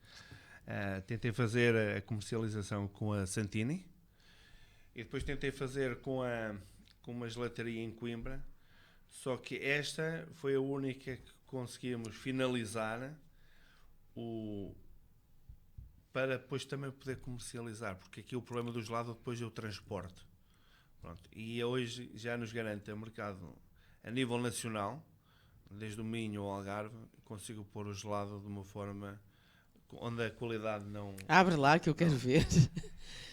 tentei fazer a comercialização com a Santini e depois tentei fazer com uma gelataria em Coimbra, só que esta foi a única que conseguimos finalizar para depois também poder comercializar, porque aqui o problema do gelado depois é o transporte. Pronto. E hoje já nos garante o mercado a nível nacional, desde o Minho ao Algarve, consigo pôr o gelado de uma forma onde a qualidade não... Abre lá que eu quero ver.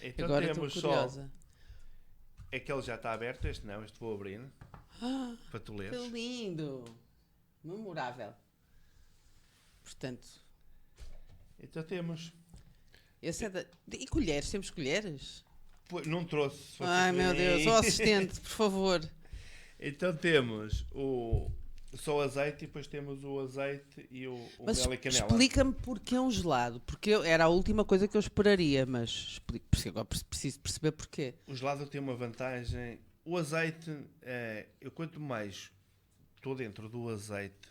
Então Agora estou temos só... curiosa. Aquele já está aberto, este não, este vou abrir, para tu Que leres. lindo. Memorável. Portanto, Então temos... esse é da... E colheres? Temos colheres? Não trouxe. se vocês Ai meu verem. Deus, ó assistente, por favor. Então temos só o azeite e depois temos o azeite e o Mas mel e canela. explica-me porque é um gelado. Porque era a última coisa que eu esperaria, mas agora preciso perceber porquê. O gelado tem uma vantagem. O azeite, eu quanto mais estou dentro do azeite,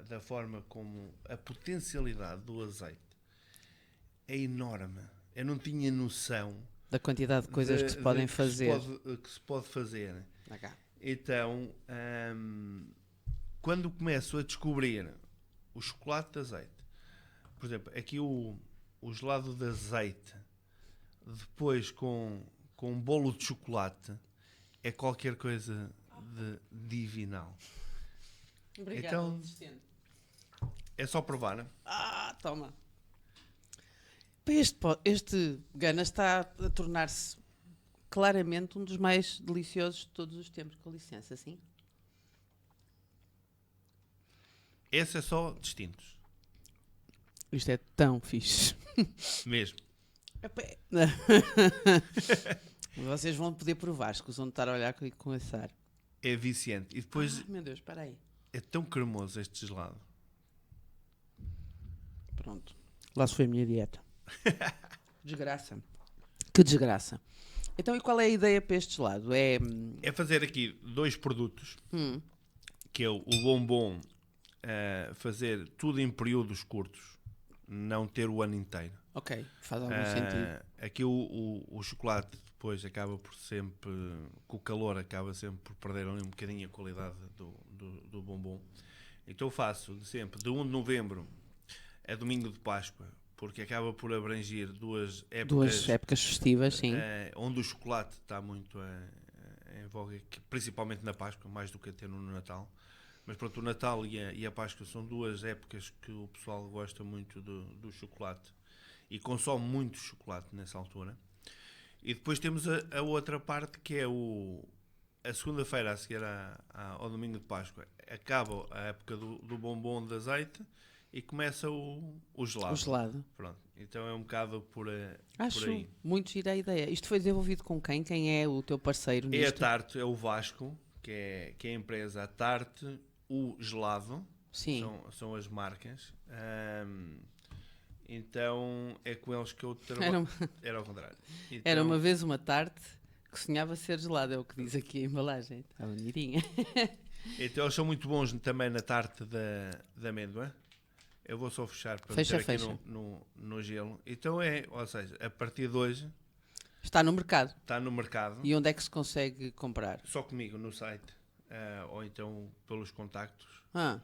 da forma como a potencialidade do azeite é enorme. Eu não tinha noção Da quantidade de coisas que se podem fazer. que se pode fazer. Cá. Então, quando começo a descobrir o chocolate de azeite, por exemplo, aqui o gelado de azeite, depois com um bolo de chocolate, é qualquer coisa de divinal. Obrigada, Então- assistente. É só provar. Toma. Este Gana está a tornar-se claramente um dos mais deliciosos de todos os tempos, com licença, sim? Esse é só distintos. Isto é tão fixe. Mesmo. Vocês vão poder provar, escusam de estar a olhar com esse ar. É viciante. E depois Meu Deus, espera aí. é tão cremoso este gelado. Pronto. Lá se foi a minha dieta. Desgraça. Que desgraça. Então, e qual é a ideia para este gelado? É... É fazer aqui 2 produtos, que é o bombom, fazer tudo em períodos curtos, não ter o ano inteiro. Ok, faz algum sentido. Aqui o chocolate depois acaba por sempre, com o calor, acaba sempre por perder ali um bocadinho a qualidade do bombom. Então eu faço sempre de 1 de novembro a domingo de Páscoa, porque acaba por abranger duas épocas festivas, sim. onde o chocolate está muito em voga, principalmente na Páscoa, mais do que até no Natal. Mas pronto, o Natal e a Páscoa são duas épocas que o pessoal gosta muito do chocolate e consome muito chocolate nessa altura. E depois temos a outra parte que é a segunda-feira a seguir ao domingo de Páscoa. Acaba a época do bombom de azeite e começa o gelado. O gelado. Pronto, então é um bocado por Acho aí. muito gira a ideia. Isto foi desenvolvido com quem? Quem é o teu parceiro É a nisto? Tarte, é o Vasco, que é a empresa. A Tarte, o Gelado, Sim. são as marcas. Então é com eles que eu Era, trabalho. Era ao contrário. Então, era uma vez uma tarte que sonhava ser gelada, é o que diz aqui a embalagem. Está bonitinha. então eles são muito bons também na tarte da amêndoa. Eu vou só fechar para Fecha, meter aqui fecha. no gelo. Então ou seja, a partir de hoje Está no mercado. está no mercado, E onde é que se consegue comprar? só comigo no site, ou então pelos contactos Ah,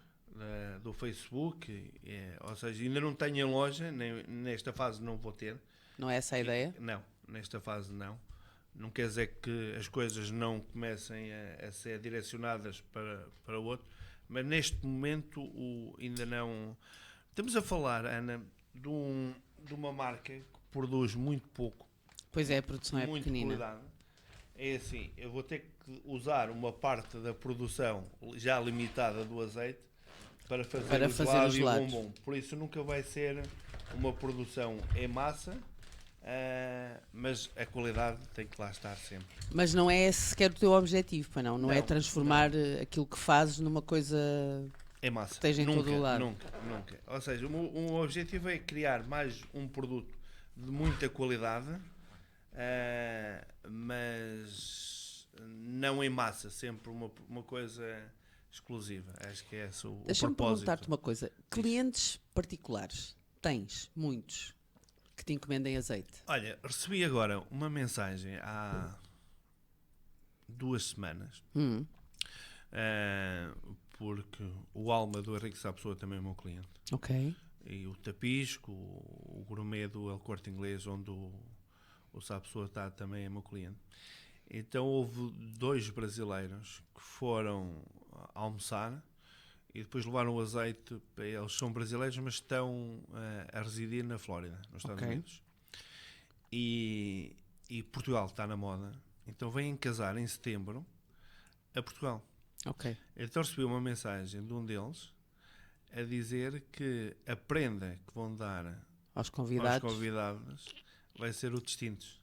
do Facebook, ou seja, ainda não tenho em loja, nesta fase não vou ter. não é essa a ideia? Não, nesta fase não. Não quer dizer que as coisas não comecem a ser direcionadas para o outro, mas neste momento ainda não. Estamos a falar, Ana, de uma marca que produz muito pouco, Pois é, a produção é muito pequenina. qualidade. É assim, eu vou ter que usar uma parte da produção já limitada do azeite para fazer o fazer gelado os e o gelados. bombom. Por isso nunca vai ser uma produção em massa, mas a qualidade tem que lá estar sempre. Mas não é sequer o teu objetivo, pois não? Não é Não, transformar aquilo que fazes numa coisa. É massa. Esteja em nunca, todo o lado. Nunca. Ou seja, o objetivo é criar mais um produto de muita qualidade, mas não em massa, sempre uma coisa exclusiva. Acho que é esse o Deixa-me propósito. perguntar-te uma coisa. Clientes particulares, tens muitos que te encomendem azeite? Olha, recebi agora uma mensagem há 2 semanas, porque o Alma do Henrique Sapessoa também é meu cliente. Ok. E o Tapisco, o Gourmet do El Corte Inglês, onde o Sapessoa está, também é meu cliente. Então houve 2 brasileiros que foram almoçar e depois levaram o azeite. Eles são brasileiros, mas estão a residir na Flórida, nos Estados Ok. Unidos. E Portugal está na moda. Então vêm casar em setembro a Portugal. Ok. Então recebi uma mensagem de um deles a dizer que a prenda que vão dar Aos aos convidados. convidados vai ser o distintos.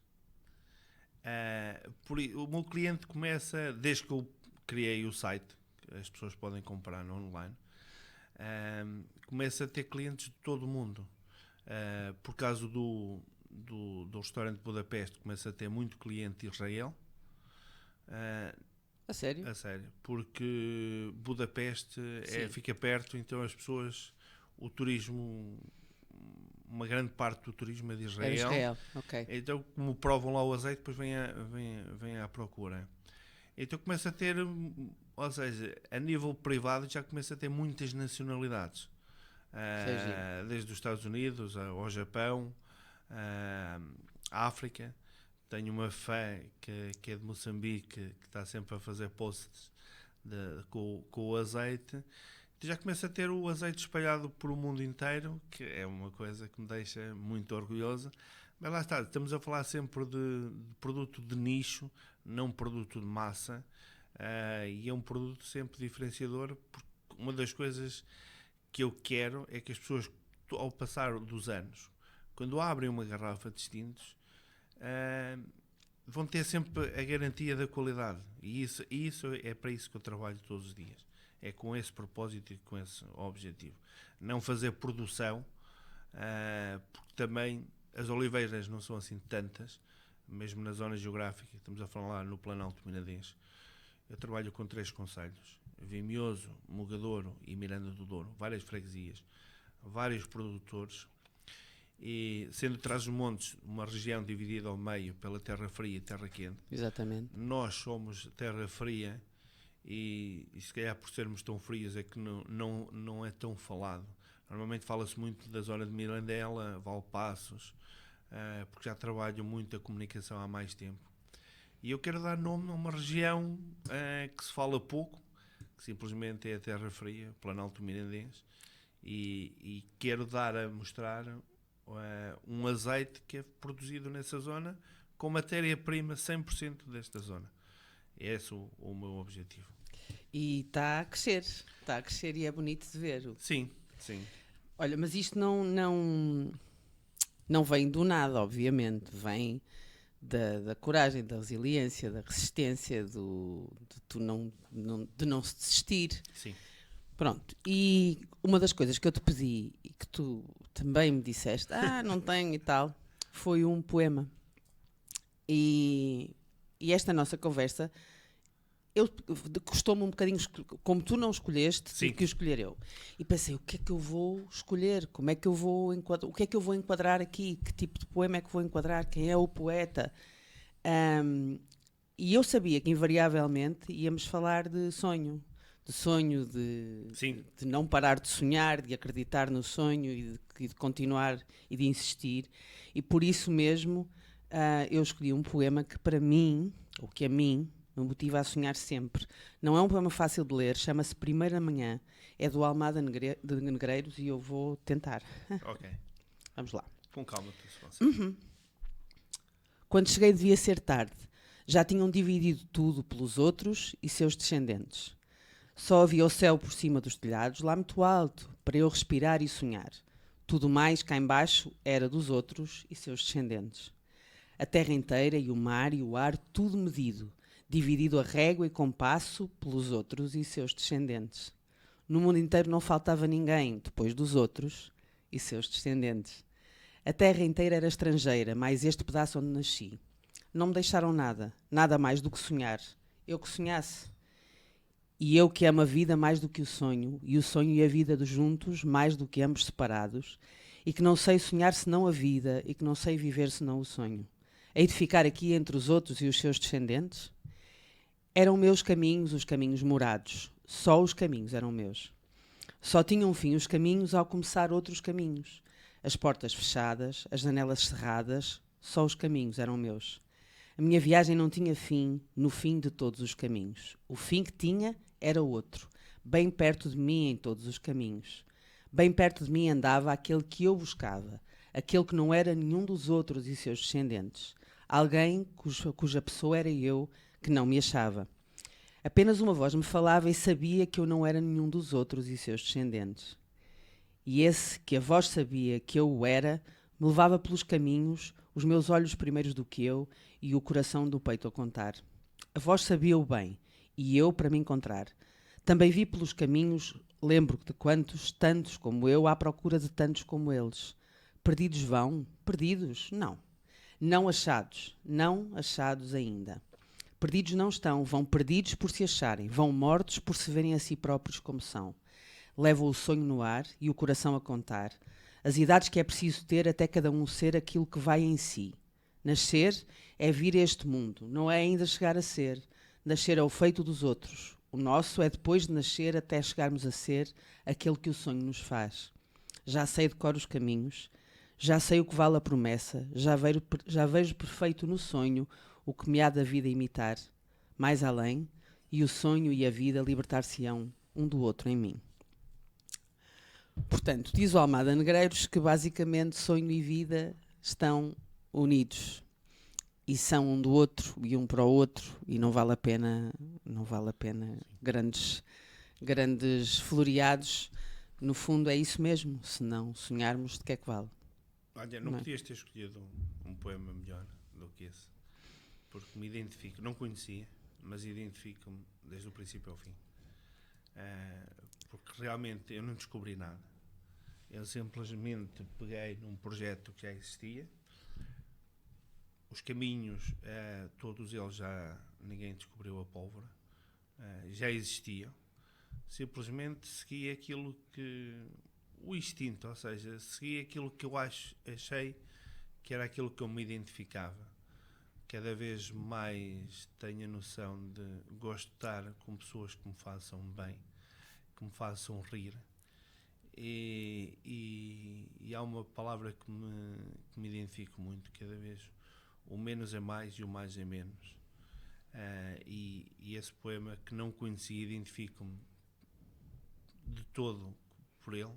O meu cliente começa, desde que eu criei o site, que as pessoas podem comprar no online, começa a ter clientes de todo o mundo. Por causa do restaurante de Budapeste, começa a ter muito cliente de Israel. A sério? A sério, porque Budapeste Sim. fica perto, então as pessoas, o turismo, uma grande parte do turismo é de Era Israel. Ok. então, como provam lá o azeite, depois vem à procura. Então começa a ter, ou seja, a nível privado já começa a ter muitas nacionalidades. Desde os Estados Unidos ao Japão, à África. Tenho uma fã que é de Moçambique, que está sempre a fazer posts com o azeite. Já começa a ter o azeite espalhado por o mundo inteiro, que é uma coisa que me deixa muito orgulhosa. Mas lá está, estamos a falar sempre de produto de nicho, não produto de massa. E é um produto sempre diferenciador, porque uma das coisas que eu quero é que as pessoas, ao passar dos anos, quando abrem uma garrafa de distintos, vão ter sempre a garantia da qualidade. E isso é para isso que eu trabalho todos os dias. É com esse propósito e com esse objetivo. Não fazer produção, porque também as oliveiras não são assim tantas, mesmo na zona geográfica. Estamos a falar lá no Planalto Minadês. Eu trabalho com 3 concelhos: Vimioso, Mogadouro e Miranda do Douro. Várias freguesias, vários produtores. E sendo Trás-os-Montes uma região dividida ao meio pela terra fria e terra quente, Exatamente. nós somos terra fria e se calhar por sermos tão frios é que não é tão falado. Normalmente fala-se muito da zona de Mirandela, Valpaços, porque já trabalho muito a comunicação há mais tempo. E eu quero dar nome a uma região que se fala pouco, que simplesmente é a terra fria, Planalto Mirandês, e quero dar a mostrar um azeite que é produzido nessa zona com matéria-prima 100% desta zona. É esse o meu objetivo. E está a crescer e é bonito de ver. Sim, sim. Olha, mas isto não vem do nada, obviamente, vem da coragem, da resiliência, da resistência, de não se desistir. Sim. Pronto, e uma das coisas que eu te pedi e que tu também me disseste, não tenho e tal, foi um poema. E esta nossa conversa, custou-me um bocadinho, como tu não escolheste, Sim. tive que escolher eu. E pensei, o que é que eu vou escolher? Como é que eu vou enquadrar? O que é que eu vou enquadrar aqui? Que tipo de poema é que vou enquadrar? Quem é o poeta? E eu sabia que invariavelmente íamos falar de sonho, de não parar de sonhar, de acreditar no sonho e de continuar e de insistir. E por isso mesmo eu escolhi um poema que para mim, ou que a mim, me motiva a sonhar sempre. Não é um poema fácil de ler, chama-se Primeira Manhã, é do Almada de Negreiros e eu vou tentar. Ok. Vamos lá. Com calma, se você. Quando cheguei devia ser tarde. Já tinham dividido tudo pelos outros e seus descendentes. Só havia o céu por cima dos telhados, lá muito alto, para eu respirar e sonhar. Tudo mais cá embaixo era dos outros e seus descendentes. A terra inteira e o mar e o ar, tudo medido, dividido a régua e compasso pelos outros e seus descendentes. No mundo inteiro não faltava ninguém, depois dos outros e seus descendentes. A terra inteira era estrangeira, mais este pedaço onde nasci. Não me deixaram nada, nada mais do que sonhar. Eu que sonhasse. E eu que amo a vida mais do que o sonho, e o sonho e a vida juntos mais do que ambos separados, e que não sei sonhar senão a vida, e que não sei viver senão o sonho. Hei de ficar aqui entre os outros e os seus descendentes? Eram meus caminhos os caminhos morados. Só os caminhos eram meus. Só tinham fim os caminhos ao começar outros caminhos. As portas fechadas, as janelas cerradas, só os caminhos eram meus. A minha viagem não tinha fim no fim de todos os caminhos. O fim que tinha era outro, bem perto de mim em todos os caminhos. Bem perto de mim andava aquele que eu buscava, aquele que não era nenhum dos outros e seus descendentes. Alguém cuja pessoa era eu, que não me achava. Apenas uma voz me falava e sabia que eu não era nenhum dos outros e seus descendentes. E esse que a voz sabia que eu o era, me levava pelos caminhos, os meus olhos primeiros do que eu e o coração do peito a contar. A voz sabia-o bem, e eu para me encontrar. Também vi pelos caminhos, lembro de quantos, tantos como eu, à procura de tantos como eles. Perdidos vão? Perdidos? Não. Não achados ainda. Perdidos não estão, vão perdidos por se acharem, vão mortos por se verem a si próprios como são. Levam o sonho no ar e o coração a contar, as idades que é preciso ter até cada um ser aquilo que vai em si. Nascer é vir a este mundo, não é ainda chegar a ser. Nascer é o feito dos outros. O nosso é depois de nascer até chegarmos a ser aquele que o sonho nos faz. Já sei de cor os caminhos, já sei o que vale a promessa, já vejo perfeito no sonho o que me há da vida imitar, mais além, e o sonho e a vida libertar-se-ão um do outro em mim. Portanto, diz o Almada Negreiros que basicamente sonho e vida estão unidos e são um do outro e um para o outro e não vale a pena grandes floreados. No fundo é isso mesmo, se não sonharmos, de que é que vale? Olha, não podias ter escolhido um poema melhor do que esse, porque me identifico, não conhecia, mas identifico-me desde o princípio ao fim. Porque realmente eu não descobri nada. Eu simplesmente peguei num projeto que já existia. Os caminhos, todos eles ninguém descobriu a pólvora, já existiam. Simplesmente segui aquilo que... o instinto, ou seja, segui aquilo que eu achei que era aquilo que eu me identificava. Cada vez mais tenho a noção de gosto de estar com pessoas que me façam bem, que me façam rir. E há uma palavra que me identifico muito, cada vez o menos é mais e o mais é menos. E esse poema, que não conheci, identifico-me de todo por ele,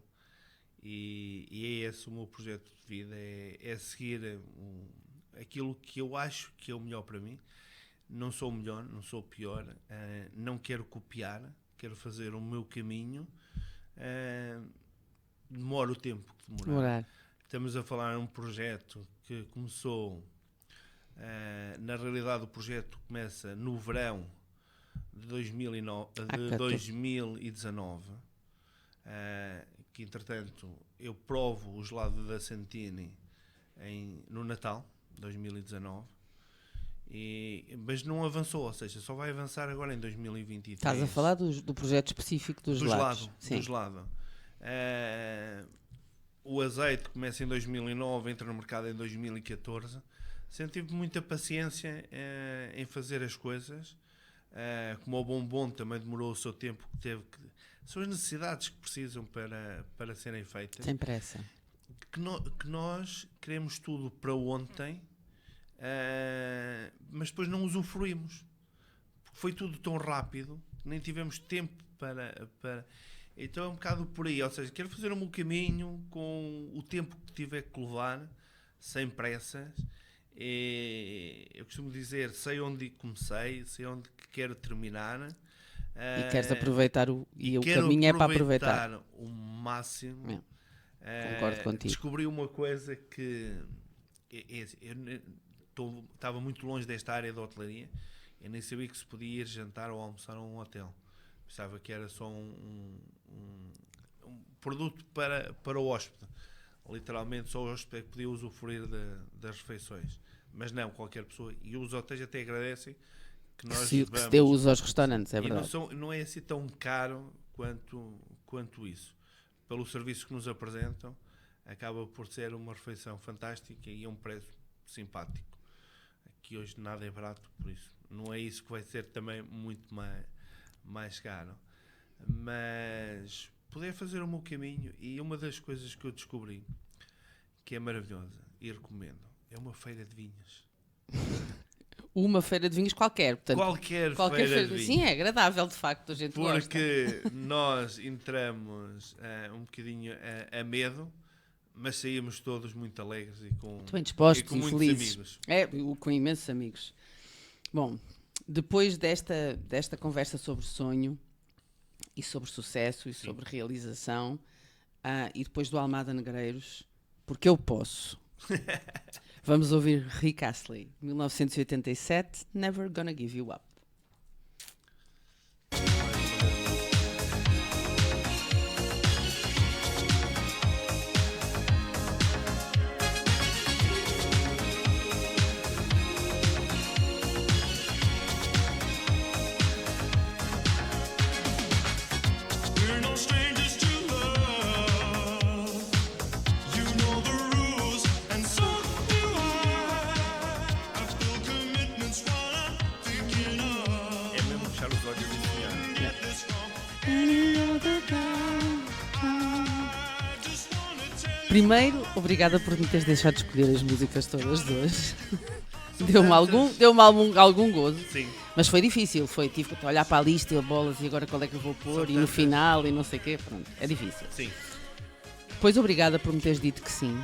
e é esse o meu projeto de vida, é seguir aquilo que eu acho que é o melhor para mim. Não sou o melhor, não sou o pior, não quero copiar, quero fazer o meu caminho, demora o tempo que demorar. Estamos a falar de um projeto que começou, na realidade o projeto começa no verão de 2019, que entretanto eu provo o gelado da Santini no Natal 2019, mas não avançou, ou seja, só vai avançar agora em 2023. Estás a falar do projeto específico do gelado. Do gelado. O azeite começa em 2009, entra no mercado em 2014. Sempre tive muita paciência em fazer as coisas. Como o bombom também demorou o seu tempo, são as necessidades que precisam para serem feitas. Sem pressa. Que nós queremos tudo para ontem, mas depois não usufruímos. Foi tudo tão rápido que nem tivemos tempo para... Então é um bocado por aí, ou seja, quero fazer o meu caminho com o tempo que tiver que levar, sem pressas. Eu costumo dizer, sei onde comecei, sei onde quero terminar. E queres aproveitar o caminho é para aproveitar o máximo. Concordo contigo. Descobri uma coisa que estava muito longe desta área da hotelaria. Eu nem sabia que se podia ir jantar ou almoçar a um hotel. Pensava que era só um produto para o hóspede. Literalmente só o hóspede que podia usufruir das refeições. Mas não, qualquer pessoa. E os hotéis até agradecem que nós que se dê uso aos restaurantes, é verdade. E não é assim tão caro quanto isso. Pelo serviço que nos apresentam, acaba por ser uma refeição fantástica e a um preço simpático. Aqui hoje nada é barato, por isso não é isso que vai ser também muito mais caro. Mas poder fazer o meu caminho, e uma das coisas que eu descobri que é maravilhosa e recomendo é uma feira de vinhos. Uma feira de vinhos qualquer, portanto, qualquer feira de vinhos. Sim, é agradável de facto, a gente gosta. Porque nós entramos um bocadinho a medo, mas saímos todos muito alegres e com, muito bem dispostos e com e muitos felizes. amigos. Com imensos amigos. Bom, depois desta conversa sobre sonho e sobre sucesso e Sim. sobre realização, e depois do Almada Negreiros, porque eu posso, vamos ouvir Rick Astley, 1987, Never Gonna Give You Up. Primeiro, obrigada por me teres deixado escolher as músicas todas de hoje. Deu-me algum gozo. Sim. Mas foi difícil, tive que olhar para a lista e bolas e agora qual é que eu vou pôr e no final e não sei o quê, pronto, é difícil. Sim. Depois obrigada por me teres dito que sim,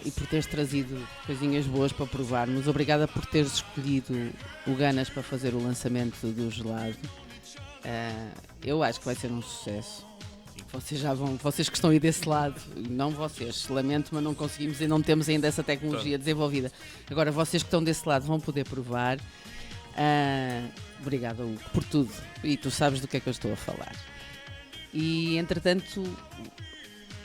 e por teres trazido coisinhas boas para provarmos. Obrigada por teres escolhido o Ganas para fazer o lançamento do gelado. Eu acho que vai ser um sucesso. Vocês que estão aí desse lado, não vocês, lamento, mas não conseguimos e não temos ainda essa tecnologia desenvolvida. Agora, vocês que estão desse lado vão poder provar. Obrigada, Hugo, por tudo. E tu sabes do que é que eu estou a falar. E, entretanto,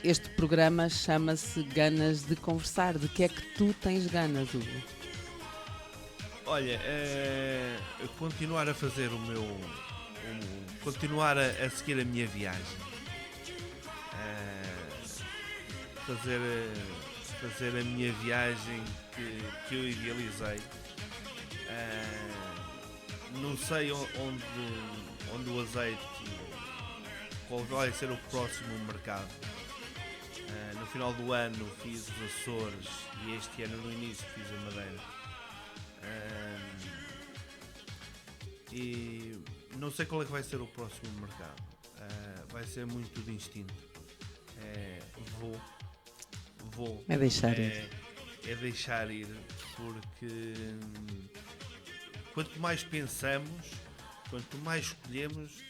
este programa chama-se Ganas de Conversar. De que é que tu tens ganas, Hugo? Olha, continuar a fazer continuar a seguir a minha viagem. Fazer a minha viagem que eu idealizei. Não sei onde o azeite, qual vai ser o próximo mercado. No final do ano fiz os Açores e este ano no início fiz a Madeira. E não sei qual é que vai ser o próximo mercado. Vai ser muito de instinto. Vou. É deixar ir. É deixar ir, porque quanto mais pensamos, quanto mais escolhemos,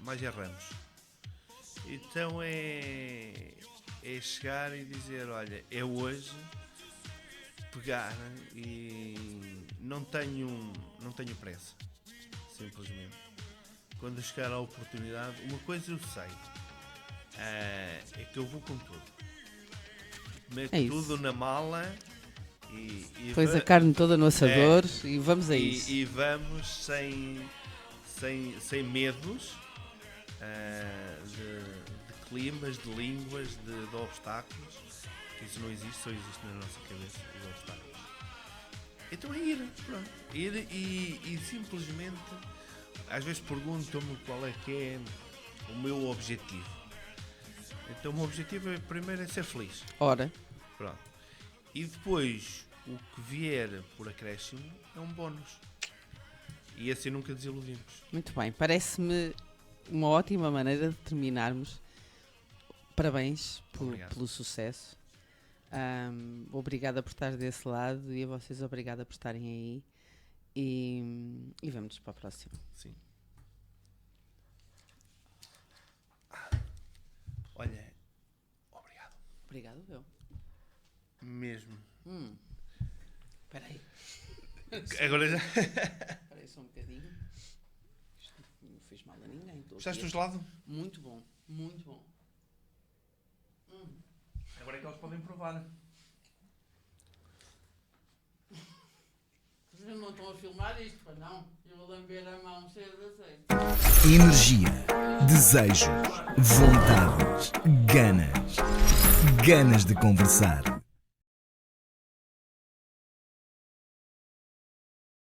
mais erramos. Então é chegar e dizer, olha, é hoje, pegar, e não tenho pressa, simplesmente. Quando chegar a oportunidade, uma coisa eu sei, é que eu vou com tudo. Meto tudo na mala e Pões a carne toda no assador e vamos a isso. E vamos sem medos de climas, de línguas, de obstáculos. Isso não existe, só existe na nossa cabeça, os obstáculos. Então é ir, pronto. Ir e simplesmente, às vezes perguntam-me qual é que é o meu objetivo. Então o meu objetivo primeiro é ser feliz. Ora. Pronto. E depois o que vier por acréscimo é um bónus. E assim nunca desiludimos. Muito bem, parece-me uma ótima maneira de terminarmos. Parabéns pelo sucesso. Obrigada por estar desse lado e a vocês obrigada por estarem aí. E vamos para a próxima. Sim. Olha, obrigado. Obrigado, eu. Mesmo. Espera aí. Agora já. Espera aí só um bocadinho. Isto não fez mal a ninguém. Gostaste do gelado? Muito bom, muito bom. Agora é que eles podem provar. Vocês não estão a filmar isto, para não? Eu vou lamber a mão cheia de azeite. Energia, desejos, vontades, ganas de conversar.